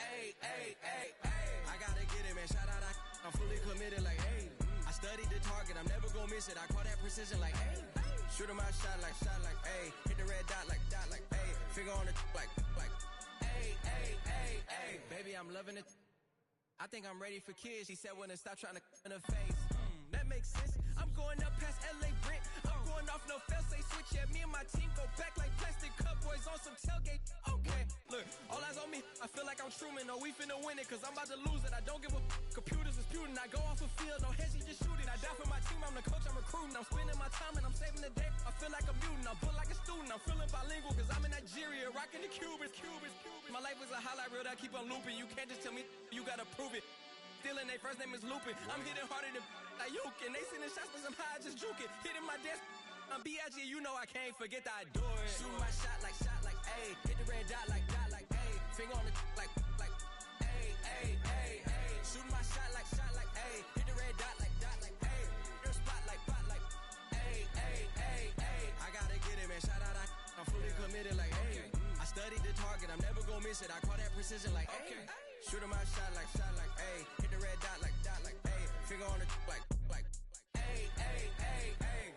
S10: ayy, ayy, ayy, ayy. I gotta get it, man. Shout out, I'm fully committed like, ayy. I studied the target, I'm never gonna miss it. I call that precision like, ayy. Shooting my shot like, ayy. Hit the red dot like, ayy. Finger on the like, ayy, ayy, ayy, ayy. Baby, I'm loving it. I think I'm ready for kids. She said when to stop trying to in her face. That makes sense. I'm going up past LA Brent. I'm going off no fail, say switch. Yeah, me and my team go back like plastic cup boys on some tailgate. Okay, look, all eyes on me. I feel like I'm Truman. No, we finna win it, cause I'm about to lose it. I don't give a computers disputing. I go off a field, no heads, just shooting. I die for my team, I'm the coach, I'm recruiting. I'm spending my time and I'm saving the day. I feel like a mutant, I'm built like a student. I'm feeling bilingual, cause I'm in Nigeria, rocking the Cubans. My life is a highlight reel that I keep on looping. You can't just tell me, you gotta prove it. Stealing, their first name is Lupin. I'm hitting harder than like Yukin. They sending shots for some high, just juke it. Hitting my desk, I'm B.I.G. You know I can't forget that I do it. Shooting my shot like, ayy. Hit the red dot like, ayy. Finger on the like, ayy, ayy, ayy, ayy. Shooting my shot like, ayy. Hit the red dot like, ayy. Their spot like, ayy, ayy, ayy, ayy. I gotta get it, man. Shout out, I'm fully committed like, ayy. I studied the target, I'm never gonna miss it. I call that precision like, ayy. Shooting my shot like, ayy. Hit the red dot like, ayy. Finger on the like, ayy, ayy, ayy, ayy.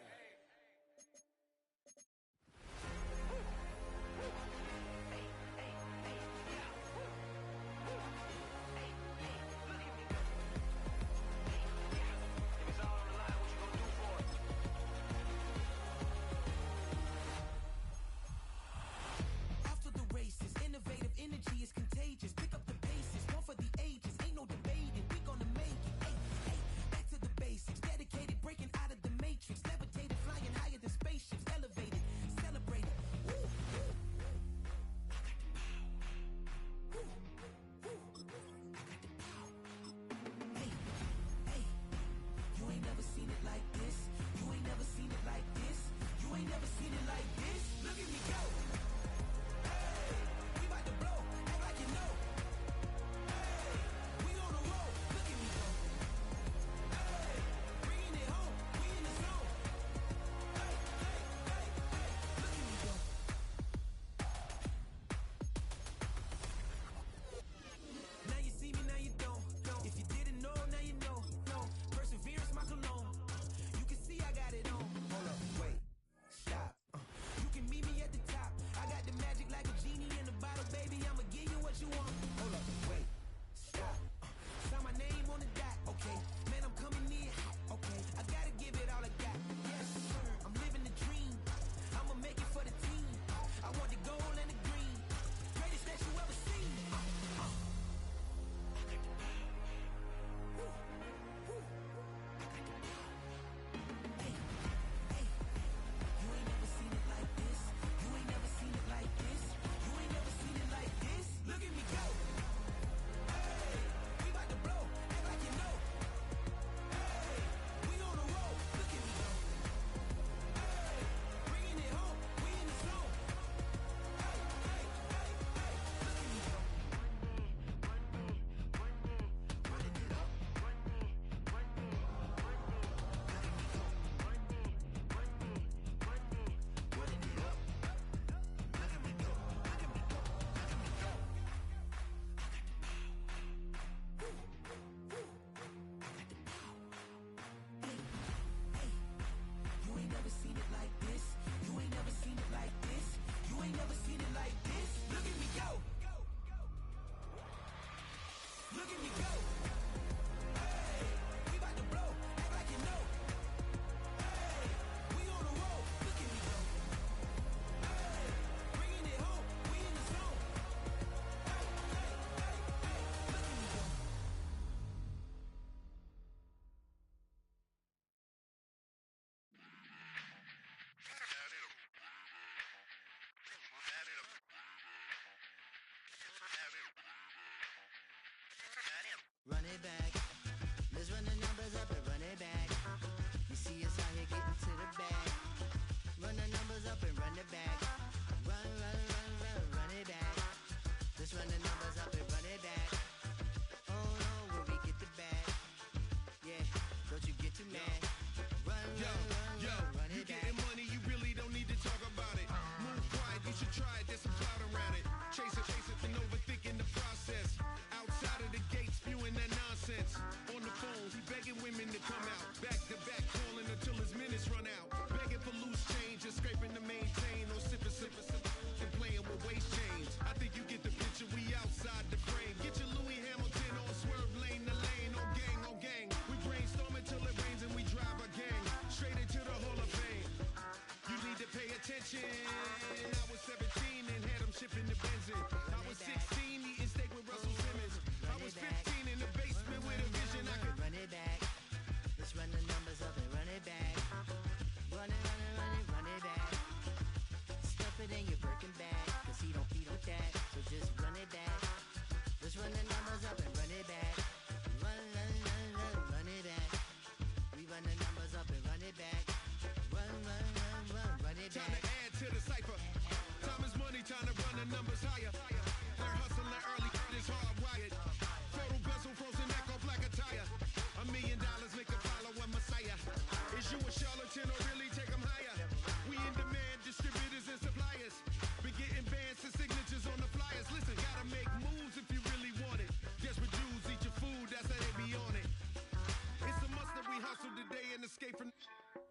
S13: begging women to come out. Back to back, calling until his minutes run out. Begging for loose change and scraping to maintain. Or sipping, and playing with waist chains. I think you get the picture, we outside the frame. Get your Louis Hamilton on swerve lane to lane. On gang. We brainstorm until it rains and we drive our gang straight into the Hall of Fame. You need to pay attention. I was 17 and had them shipping the Benzin. I was 16 eating steak with Russell Simmons. I was 15 in the basement with a vision. I could
S12: run it back. Let's run the numbers up and run it back. Run it back. Stuff it in your Birkin bag, cause he don't feed with that. So just run it back. Let's run the numbers up and run it back. Run it back. We run the numbers up and run it back. Run it back.
S13: Time to add to the cipher. Time is money, time to run the numbers higher. Learn hustling early, it's hardwired. Photo bezel, frozen neck on black attire. $1 million make a follow a messiah. Is you a charlatan or really take them higher? We in demand, distributors and suppliers. Been getting bands and signatures on the flyers. Listen, gotta make moves if you really want it. Desperate Jews eat your food, that's how they be on it. It's a must that we hustle today and escape from.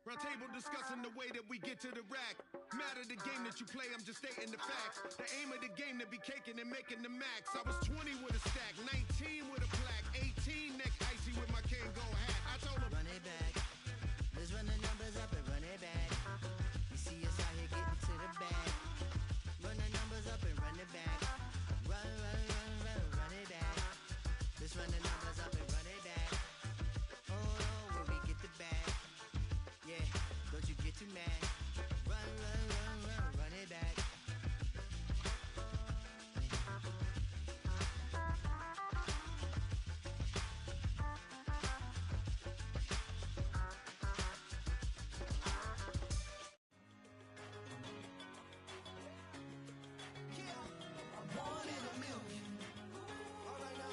S13: Round table discussing the way that we get to the rack. Matter the game that you play, I'm just stating the facts. The aim of the game to be caking and making the max. I was 20 with a stack, 19 with a plaque, 18 neck icy with my Kango hat. I told him,
S12: run it back. Let's run the numbers up and run it back. You see us out here getting to the bag. Run the numbers up and run it back. Run it back. Let's run the numbers up and run it back. Oh, when we get the bag. Yeah, don't you get too mad. Run it back.
S11: One in a million. All right now.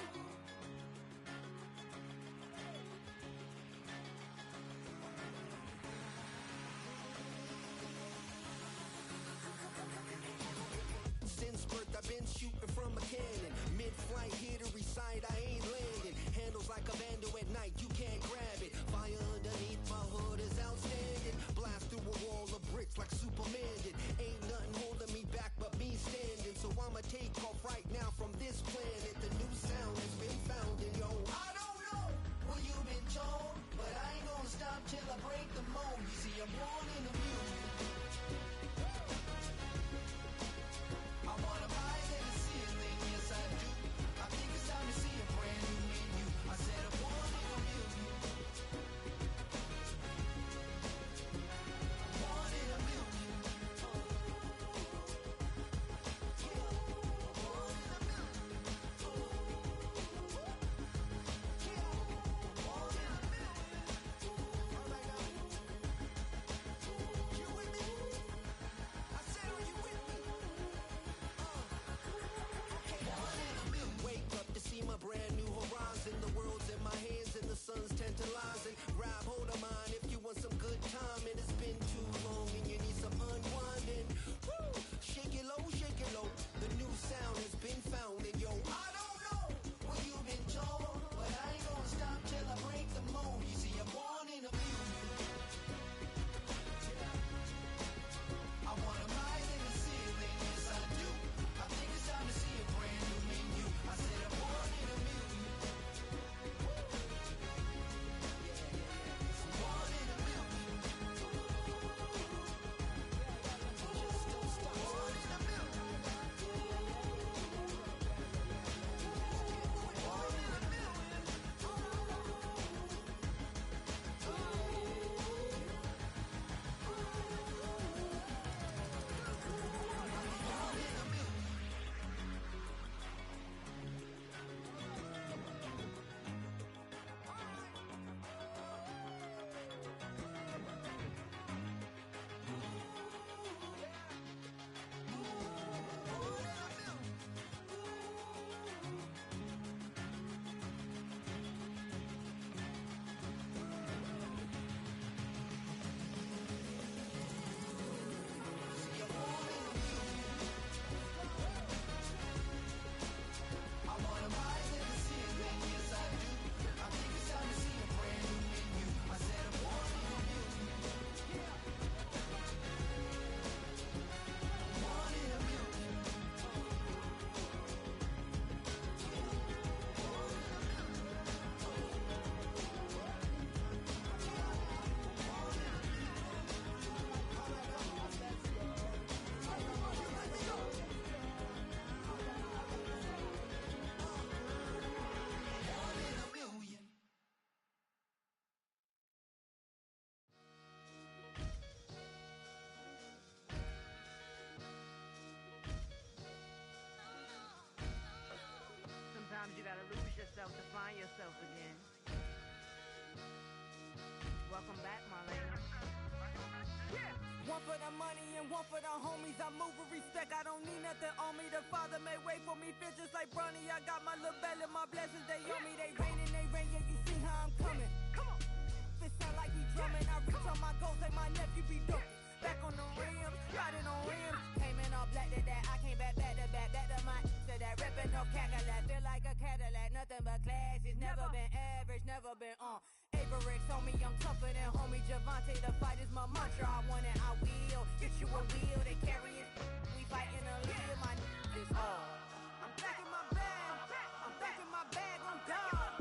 S10: Since birth I've been shooting from a cannon. Mid-flight here to recite, I ain't landing. Handles like a vandal at night, you can't grab it. Fire underneath my hood is outstanding. Blast through a wall of bricks like Superman did. Ain't nothing holding me back but me standing. So I'ma take off right now from this planet. The new sound has been found in yo.
S11: I don't know what you've been told, but I ain't gonna stop till I break the mold. You see, I'm born in the music. I wanna rise in the ceiling, yes I do. I think it's time to see a brand new menu. I said I'm born in the music.
S14: one for the homies. I move with respect. I don't need nothing on me. The Father may wait for me. Feel just like Bronny. I got my little belly. My blessings, they on me. They rain and they rain. Yeah, you see how I'm coming. Come on. It sound like we drumming. I reach on my goals like my nephew be dumping. Back on the rims, riding on rims. Came in all black to that. I came back to back to my to that ripping off Cadillac. Feel like a Cadillac, nothing but class. It's never been average, never been on. Averex on me, I'm tougher than homie Javante. The fight is my mantra. I want it, I will. Get you a wheel, they carry it. We fighting a little, my is all. I'm back in my bag. I'm back in my bag. I'm gone.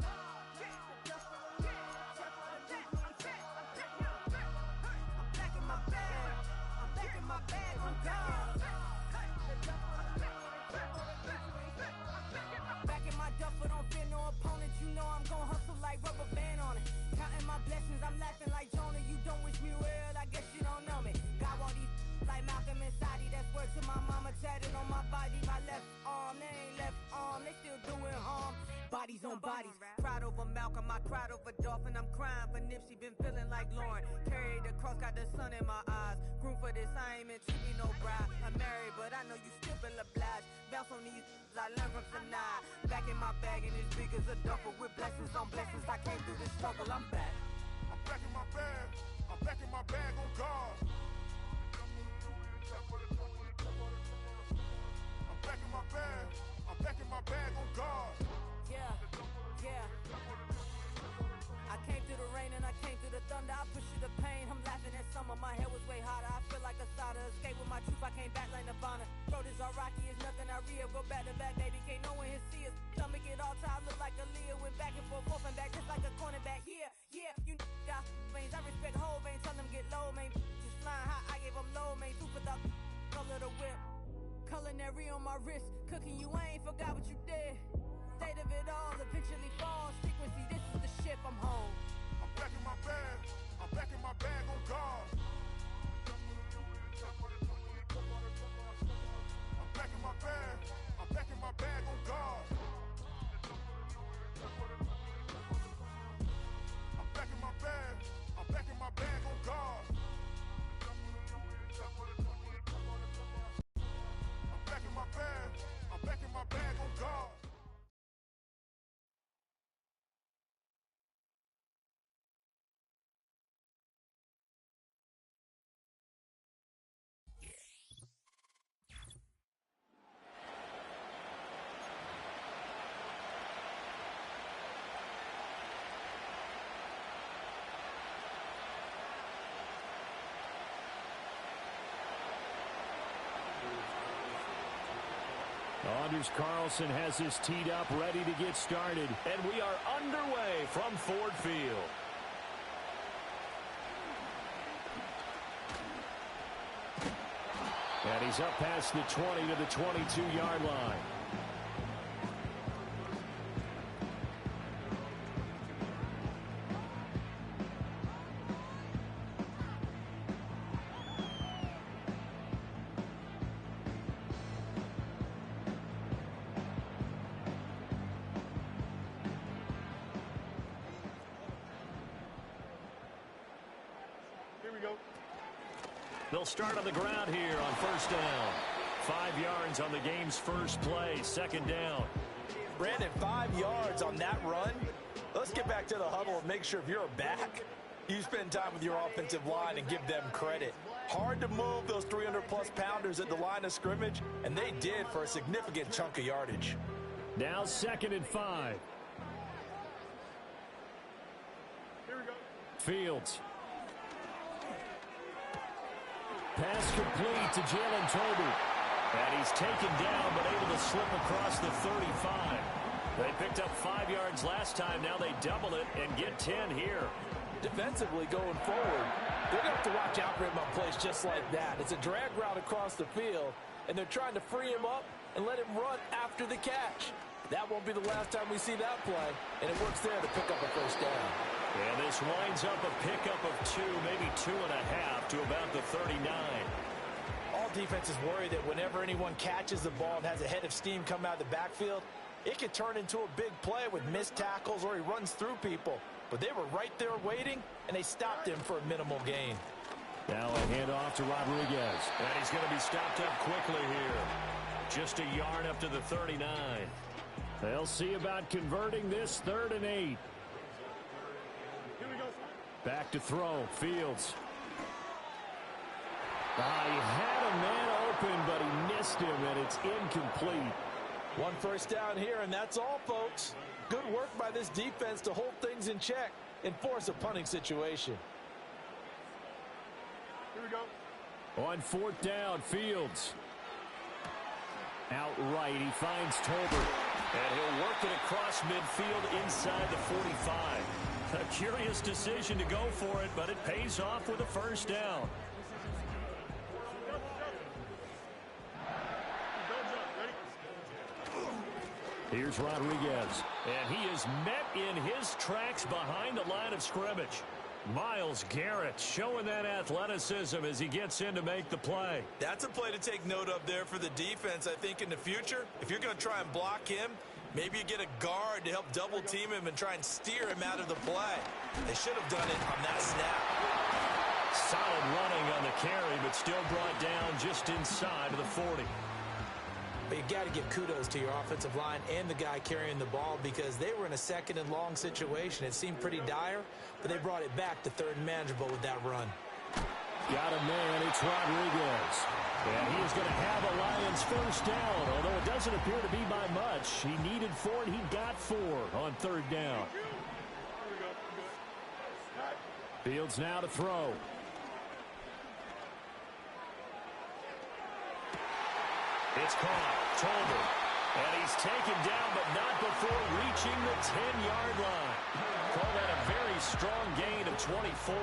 S14: Back in my duffel, don't fear no opponent. You know I'm gon' hustle like rubber band on it. Counting my blessings, I'm laughing like Jonah. You don't wish me well, I guess you don't know me. Got all these like Malcolm and Sadie. That's word to my mama, tatted on my body. My left arm, they ain't left arm, they still doing harm. Bodies on bodies, cried over Malcolm, I cried over Dolphin. I'm crying for Nipsey, been feeling like Lauren. Carried the cross, got the sun in my eyes. Grew for this, I ain't meant to be no bride. I'm married, but I know you still feel obliged. Bounce on these, I learned from Sanaa. Back in my bag and as big as a duffel with blessings on blessings. I came through this struggle, I'm back.
S13: I'm back in my bag. I'm back in my bag on guard. I'm back in my bag. I'm back in my bag on guard.
S14: Yeah. I came through the rain and I came through the thunder. I push through the pain. I'm laughing at summer. My hair was way hotter. I feel like a Sada. Escape with my truth. I came back like Nirvana. Throat is all rocky. It's nothing I real. Go back to back, baby. Can't no one here see us. Stomach it all tied. Look like a Leah. Went back and forth and back just like a cornerback. Yeah. You got veins. I respect whole veins. Tell them get low, man. Just flying high. I gave them low, man. Food for the color the whip. Culinary on my wrist. Cooking you. I ain't forgot what you did. State of it all, eventually falls. Frequency, this is the ship, I'm home.
S13: I'm back in my bag. I'm back in my bag on guard. I'm back in my bag. I'm back in my bag on guard. I'm back in my bag. I'm back in my bag on guard. I'm back in my bag. I'm back in my bag on guard.
S6: Anders Carlson has his teed up, ready to get started. And we are underway from Ford Field. And he's up past the 20 to the 22-yard line. They'll start on the ground here on first down. 5 yards on the game's first play, second down.
S4: Brandon, 5 yards on that run. Let's get back to the huddle and make sure if you're a back, you spend time with your offensive line and give them credit. Hard to move those 300-plus pounders at the line of scrimmage, and they did for a significant chunk of yardage.
S6: Now 2nd and 5.
S13: Here we go.
S6: Fields. Pass complete to Jalen Tolbert. And he's taken down, but able to slip across the 35. They picked up 5 yards last time. Now they double it and get 10 here.
S4: Defensively going forward, they're going to have to watch out for him on plays just like that. It's a drag route across the field, and they're trying to free him up and let him run after the catch. That won't be the last time we see that play, and it works there to pick up a first down.
S6: And this winds up a pickup of 2, maybe 2.5 to about the 39.
S4: All defenses worry that whenever anyone catches the ball and has a head of steam come out of the backfield, it could turn into a big play with missed tackles or he runs through people. But they were right there waiting, and they stopped him for a minimal gain.
S6: Now a handoff to Rodriguez.
S3: And he's going to be stopped up quickly here. Just a yard up to the 39.
S6: They'll see about converting this 3rd and 8. Back to throw. Fields. He had a man open, but he missed him, and it's incomplete.
S4: 1 first down here, and that's all, folks. Good work by this defense to hold things in check and force a punting situation.
S5: Here we go.
S6: On 4th down, Fields. Outright, he finds Tolbert.
S3: And he'll work it across midfield inside the 45. A curious decision to go for it, but it pays off with a first down.
S6: Here's Rodriguez.
S3: And he is met in his tracks behind the line of scrimmage. Myles Garrett showing that athleticism as he gets in to make the play.
S4: That's a play to take note of there for the defense, I think, in the future. If you're going to try and block him, maybe you get a guard to help double team him and try and steer him out of the play. They should have done it on that snap.
S3: Solid running on the carry, but still brought down just inside of the 40.
S4: But you got to give kudos to your offensive line and the guy carrying the ball because they were in a 2nd and long situation. It seemed pretty dire, but they brought it back to 3rd and manageable with that run.
S6: Got a man, it's Rodriguez.
S3: And he is going to have a Lions first down, although it doesn't appear to be by much. He needed 4, and he got 4 on 3rd down.
S6: Fields now to throw.
S3: It's caught. Tolbert. And he's taken down, but not before reaching the 10-yard line. Call that a very strong gain of 24.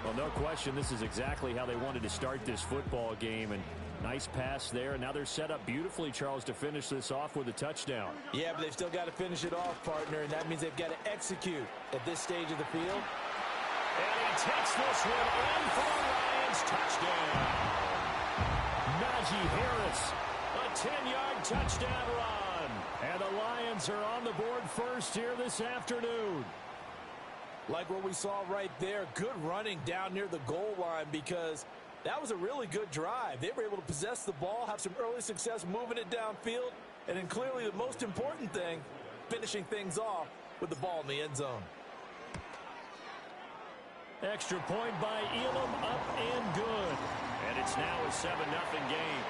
S6: Well, no question, this is exactly how they wanted to start this football game. And nice pass there. And now they're set up beautifully, Charles, to finish this off with a touchdown.
S4: Yeah, but they've still got to finish it off, partner, and that means they've got to execute at this stage of the field.
S3: And he takes this one in for the Lions touchdown.
S6: Najee Harris.
S3: A 10-yard touchdown run.
S6: And the Lions are on the board first here this afternoon.
S4: Like what we saw right there, good running down near the goal line because that was a really good drive. They were able to possess the ball, have some early success moving it downfield, and then clearly the most important thing, finishing things off with the ball in the end zone.
S3: Extra point by Elam, up and good. And it's now a 7-0 game.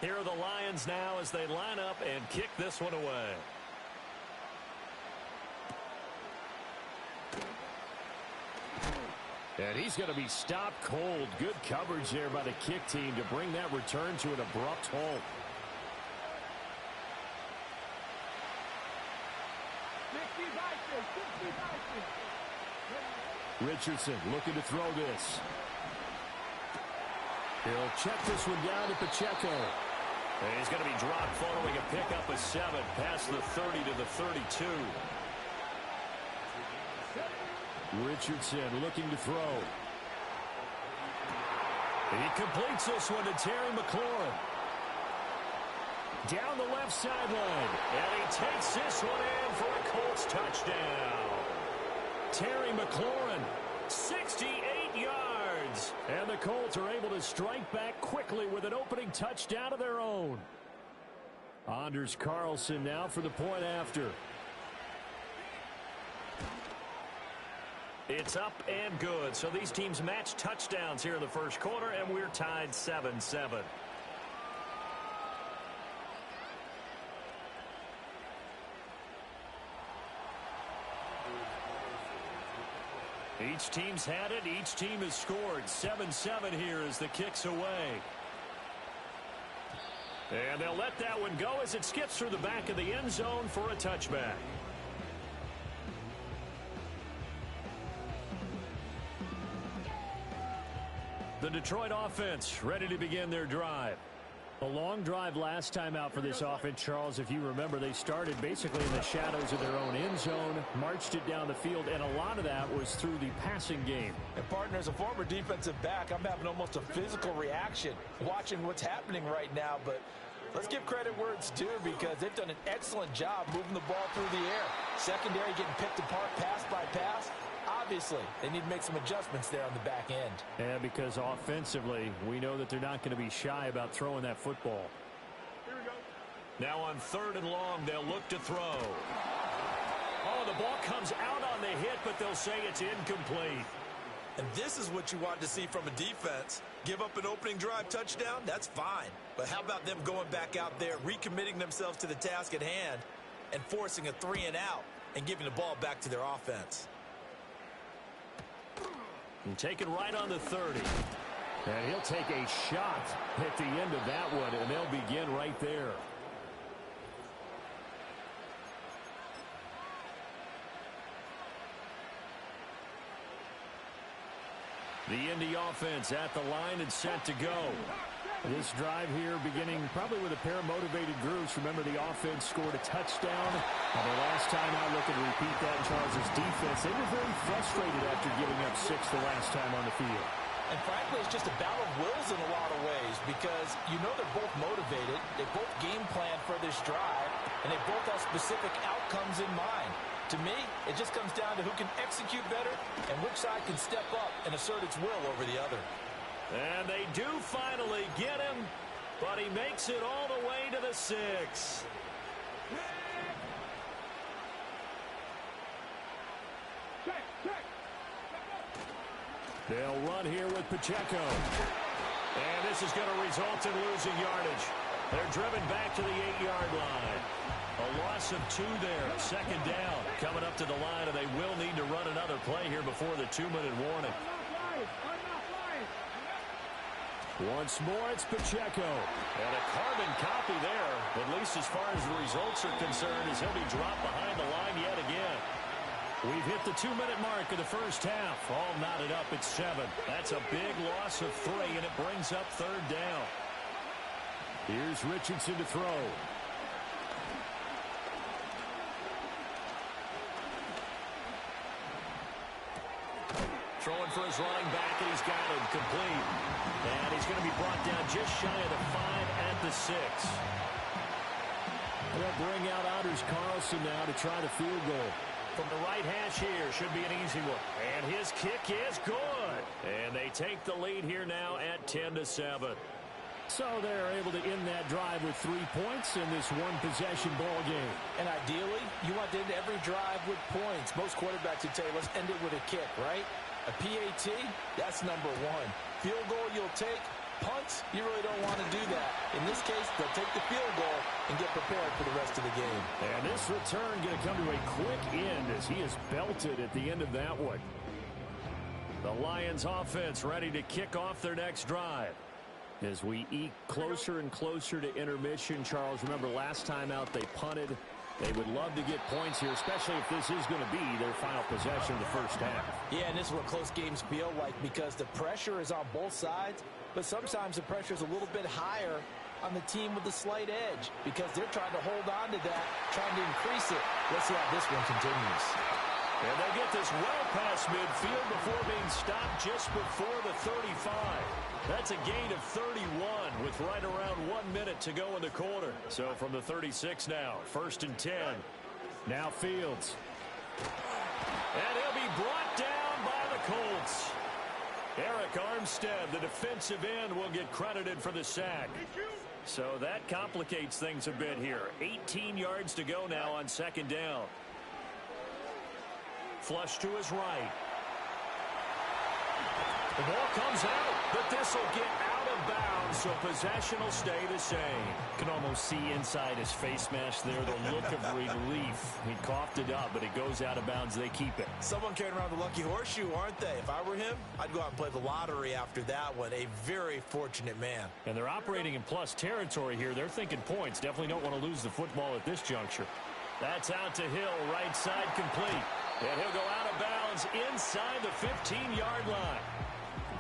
S3: Here are the Lions now as they line up and kick this one away.
S6: And he's going to be stopped cold. Good coverage there by the kick team to bring that return to an abrupt halt. Richardson looking to throw this. He'll check this one down to Pacheco.
S3: And he's going to be dropped following a pickup of 7 past the 30 to the 32.
S6: Richardson looking to throw.
S3: He completes this one to Terry McLaurin. Down the left sideline. And he takes this one in for a Colts touchdown. Terry McLaurin, 68 yards.
S6: And the Colts are able to strike back quickly with an opening touchdown of their own. Anders Carlson now for the point after.
S3: It's up and good. So these teams match touchdowns here in the first quarter, and we're tied 7-7. Each team's had it. Each team has scored. 7-7 here as the kick's away. And they'll let that one go as it skips through the back of the end zone for a touchback. The Detroit offense ready to begin their drive.
S6: A long drive last time out for this offense, Charles. If you remember, they started basically in the shadows of their own end zone, marched it down the field, and a lot of that was through the passing game.
S4: And, partner, as a former defensive back, I'm having almost a physical reaction watching what's happening right now. But let's give credit where it's due because they've done an excellent job moving the ball through the air. Secondary getting picked apart pass by pass. Obviously, they need to make some adjustments there on the back end.
S6: Yeah, because offensively, we know that they're not going to be shy about throwing that football.
S3: Here we go. Now on 3rd and long, they'll look to throw. Oh, the ball comes out on the hit, but they'll say it's incomplete.
S4: And this is what you want to see from a defense. Give up an opening drive touchdown, that's fine. But how about them going back out there, recommitting themselves to the task at hand, and forcing a 3-and-out and giving the ball back to their offense?
S6: And taken right on the 30. And he'll take a shot at the end of that one, and they'll begin right there. The Indy offense at the line and set to go. This drive here beginning probably with a pair of motivated groups. Remember, the offense scored a touchdown. And the last time out, looking to repeat that, Charles' defense, they were very frustrated after giving up 6 the last time on the field.
S4: And frankly, it's just a battle of wills in a lot of ways because you know they're both motivated. They both game plan for this drive, and they both have specific outcomes in mind. To me, it just comes down to who can execute better and which side can step up and assert its will over the other.
S3: And they do finally get him, but he makes it all the way to the 6.
S6: They'll run here with Pacheco.
S3: And this is going to result in losing yardage. They're driven back to the 8-yard line. A loss of 2 there. 2nd down. Coming up to the line, and they will need to run another play here before the 2-minute warning.
S6: Once more, it's Pacheco.
S3: And a carbon copy there, at least as far as the results are concerned, as he'll be dropped behind the line yet again.
S6: We've hit the 2-minute mark of the first half. All knotted up at 7.
S3: That's a big loss of 3, and it brings up 3rd down.
S6: Here's Richardson to throw.
S3: Throwing for his running back, and he's got him complete. And he's going to be brought down just shy of the 5 at the 6.
S6: They'll bring out Anders Carlson now to try the field goal.
S3: From the right hash here, should be an easy one. And his kick is good. And they take the lead here now at 10-7.
S6: So they're able to end that drive with 3 points in this one-possession ball game.
S4: And ideally, you want to end every drive with points. Most quarterbacks would tell you, let's end it with a kick, right? A PAT, that's number 1. Field goal you'll take. Punts, you really don't want to do that. In this case, they'll take the field goal and get prepared for the rest of the game.
S6: And this return going to come to a quick end as he is belted at the end of that one.
S3: The Lions offense ready to kick off their next drive.
S6: As we eke closer and closer to intermission, Charles, remember last time out they punted. They would love to get points here, especially if this is going to be their final possession of the first half.
S4: Yeah, and this is what close games feel like because the pressure is on both sides, but sometimes the pressure is a little bit higher on the team with the slight edge because they're trying to hold on to that, trying to increase it. Let's see how this one continues.
S3: And they'll get this well past midfield before being stopped just before the 35. That's a gain of 31 with right around 1 minute to go in the quarter. So from the 36 now, 1st and 10.
S6: Now Fields.
S3: And he'll be brought down by the Colts. Eric Armstead, the defensive end, will get credited for the sack. So that complicates things a bit here. 18 yards to go now on 2nd down. Flush to his right. The ball comes out, but this will get out of bounds, so possession will stay the same.
S6: Can almost see inside his face mask there the look of relief. He coughed it up, but it goes out of bounds. They keep it.
S4: Someone carrying around the lucky horseshoe, aren't they? If I were him, I'd go out and play the lottery after that one. A very fortunate man.
S6: And they're operating in plus territory here. They're thinking points. Definitely don't want to lose the football at this juncture.
S3: That's out to Hill, right side complete. And he'll go out of bounds inside the 15-yard line.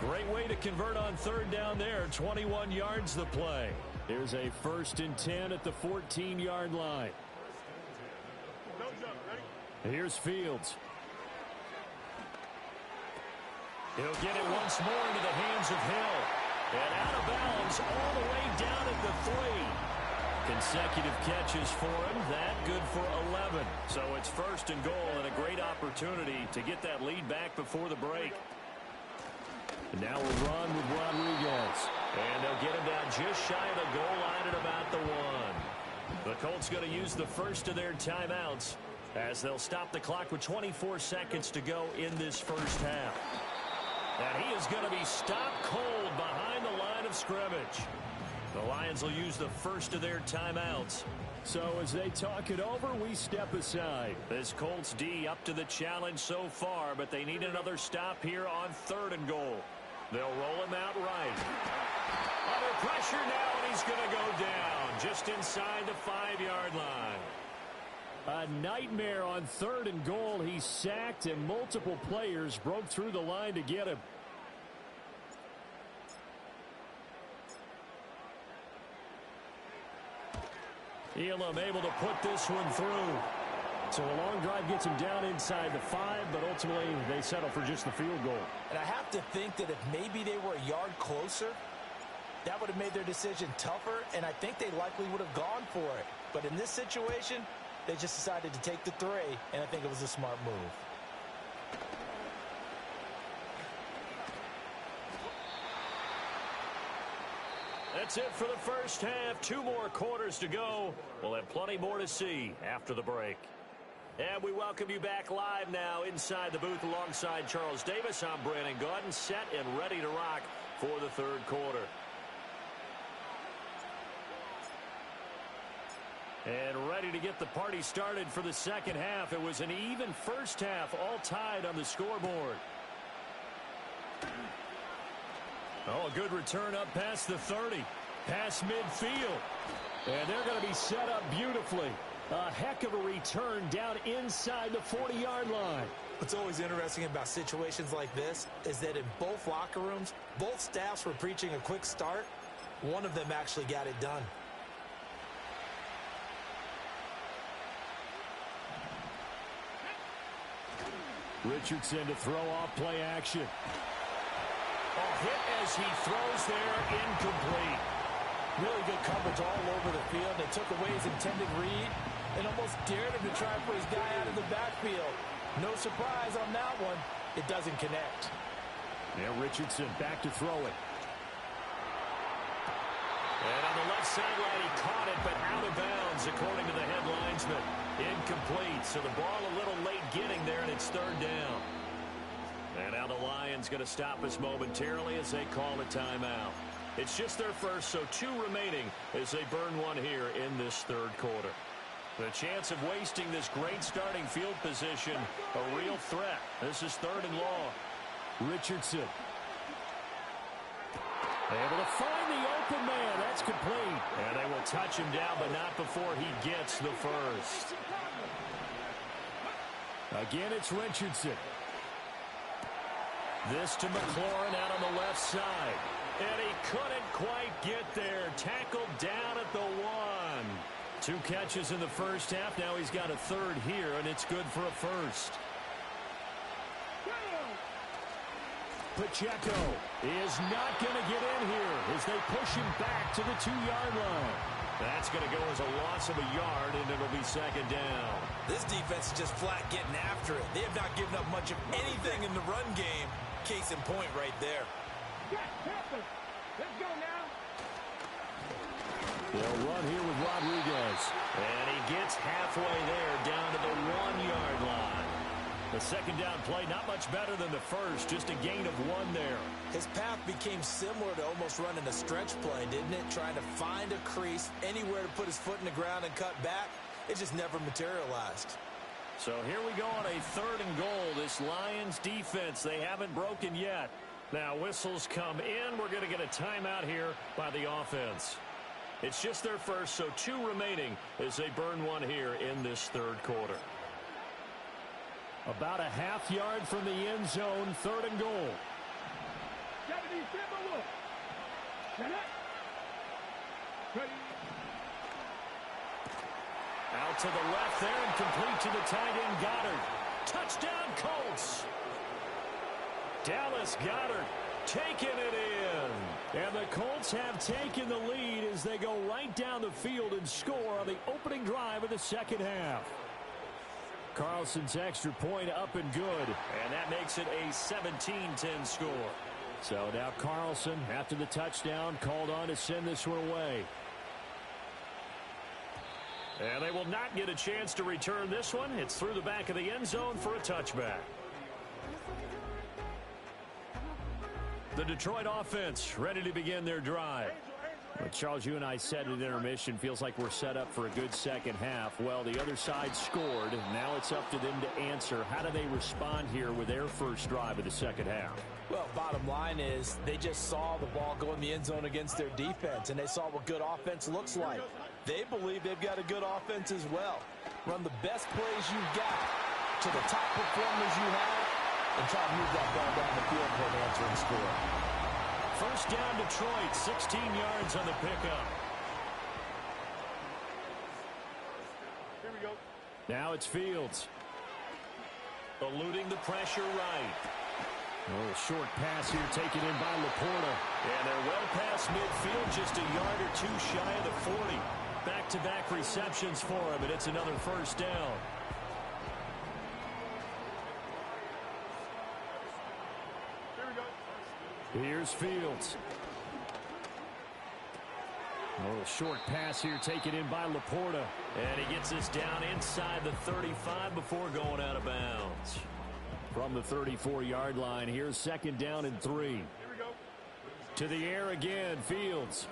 S3: Great way to convert on 3rd down there. 21 yards the play.
S6: Here's a 1st and 10 at the 14-yard line.
S5: No jump, ready?
S6: Here's Fields. He'll get it once more into the hands of Hill. And out of bounds all the way down at the 3. Consecutive catches for him. That good for 11. So it's 1st and goal and a great opportunity to get that lead back before the break. And now we'll run with Rodriguez. And they'll get him down just shy of the goal line at about the 1. The Colts going to use the first of their timeouts as they'll stop the clock with 24 seconds to go in this first half. And he is going to be stopped cold behind the line of scrimmage. The Lions will use the first of their timeouts. So as they talk it over, we step aside. This Colts D up to the challenge so far, but they need another stop here on 3rd and goal. They'll roll him out right. Under pressure now, and he's going to go down just inside the 5-yard line. A nightmare on 3rd and goal. He's sacked, and multiple players broke through the line to get him. Elam able to put this one through. So a long drive gets him down inside the 5, but ultimately they settle for just the field goal.
S4: And I have to think that if maybe they were a yard closer, that would have made their decision tougher, and I think they likely would have gone for it. But in this situation, they just decided to take the 3, and I think it was a smart move.
S3: That's it for the first half. 2 more quarters to go. We'll have plenty more to see after the break. And we welcome you back live now inside the booth alongside Charles Davis. I'm Brandon Gaudin, set and ready to rock for the 3rd quarter. And ready to get the party started for the 2nd half. It was an even first half, all tied on the scoreboard. Oh, a good return up past the 30, past midfield. And they're going to be set up beautifully. A heck of a return down inside the 40-yard line.
S4: What's always interesting about situations like this is that in both locker rooms, both staffs were preaching a quick start. One of them actually got it done.
S6: Richardson to throw off play action.
S3: A hit as he throws there, incomplete.
S4: Really good coverage all over the field. They took away his intended read and almost dared him to try and put his guy out of the backfield. No surprise on that one. It doesn't connect.
S6: Now Richardson back to throw it.
S3: And on the left sideline, he caught it, but out of bounds, according to the head linesman. Incomplete, so the ball a little late getting there, and it's 3rd down. And now the Lions going to stop us momentarily as they call a timeout. It's just their first, so 2 remaining as they burn one here in this 3rd quarter. The chance of wasting this great starting field position, a real threat. This is 3rd and long.
S6: Richardson. Able to find the open man. That's complete.
S3: And they will touch him down, but not before he gets the first.
S6: Again, it's Richardson.
S3: This to McLaurin out on the left side. And he couldn't quite get there. Tackled down at the 1. 2 catches in the first half. Now he's got a 3rd here, and it's good for a first.
S6: Pacheco is not going to get in here as they push him back to the 2-yard line.
S3: That's going to go as a loss of a yard, and it'll be 2nd down.
S4: This defense is just flat getting after it. They have not given up much of anything in the run game. Case in point right there.
S5: Let's go now.
S6: They'll run here with Rodriguez.
S3: And he gets halfway there down to the 1-yard line. The 2nd down play, not much better than the first, just a gain of 1 there.
S4: His path became similar to almost running a stretch play, didn't it? Trying to find a crease, anywhere to put his foot in the ground and cut back. It just never materialized.
S3: So here we go on a 3rd and goal. This Lions defense, they haven't broken yet. Now whistles come in. We're going to get a timeout here by the offense. It's just their first, so 2 remaining as they burn one here in this 3rd quarter.
S6: About a half yard from the end zone, 3rd and goal.
S3: Out to the left there and complete to the tight end, Goddard. Touchdown, Colts. Dallas Goedert taking it in. And the Colts have taken the lead as they go right down the field and score on the opening drive of the second half. Carlson's extra point up and good.
S6: And that makes it a 17-10 score.
S3: So now Carlson, after the touchdown, called on to send this one away.
S6: And they will not get a chance to return this one. It's through the back of the end zone for a touchback. The Detroit offense ready to begin their drive.
S3: Well, Charles, you and I said at intermission, feels like we're set up for a good second half. Well, the other side scored. Now it's up to them to answer. How do they respond here with their first drive of the second half?
S4: Well, bottom line is they just saw the ball go in the end zone against their defense, and they saw what good offense looks like. They believe they've got a good offense as well. Run the best plays you've got to the top performers you have, and try to move that ball down the field for an answering score.
S6: First down, Detroit, 16 yards on the pickup.
S5: Here we go.
S3: Now it's Fields.
S6: Eluding the pressure right.
S3: A little short pass here taken in by Laporta.
S6: And they're well past midfield, just a yard or two shy of the 40. Back-to-back receptions for him, and it's another first down.
S3: Here's Fields. A little short pass here taken in by Laporta.
S6: And he gets this down inside the 35 before going out of bounds.
S3: From the 34-yard line, here's second down and 3.
S5: Here we go.
S3: To the air again, Fields.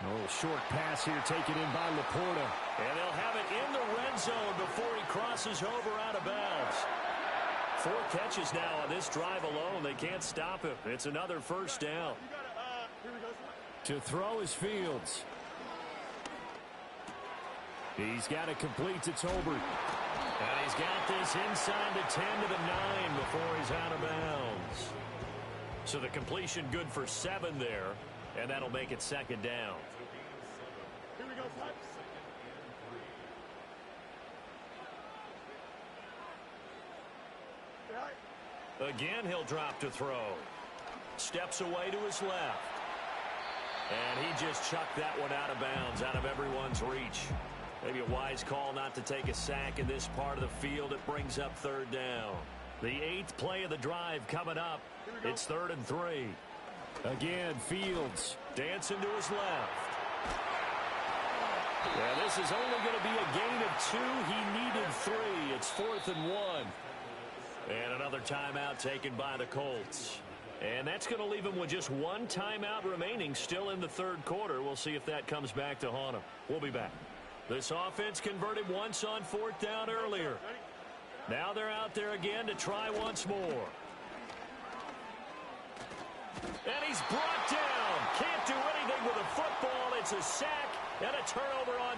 S3: A little short pass here taken in by Laporta.
S6: And they'll have it in the red zone before he crosses over out of bounds. 4 catches now on this drive alone. They can't stop him. It's another first down.
S3: To throw is Fields. He's got it complete to Tolbert.
S6: And he's got this inside the 10 to the 9 before he's out of bounds. So the completion good for 7 there, and that'll make it second down.
S5: Here we go, Flex.
S6: Again, he'll drop to throw. Steps away to his left. And he just chucked that one out of bounds, out of everyone's reach. Maybe a wise call not to take a sack in this part of the field. It brings up third down. The 8th play of the drive coming up. It's 3rd and 3.
S3: Again, Fields.
S6: Dancing to his left. Yeah, this is only going to be a gain of 2. He needed 3. It's 4th and 1. And another timeout taken by the Colts. And that's going to leave him with just 1 timeout remaining still in the 3rd quarter. We'll see if that comes back to haunt him. We'll be back. This offense converted once on 4th down earlier. Now they're out there again to try once more. And he's brought down. Can't do anything with a football. It's a sack and a turnover on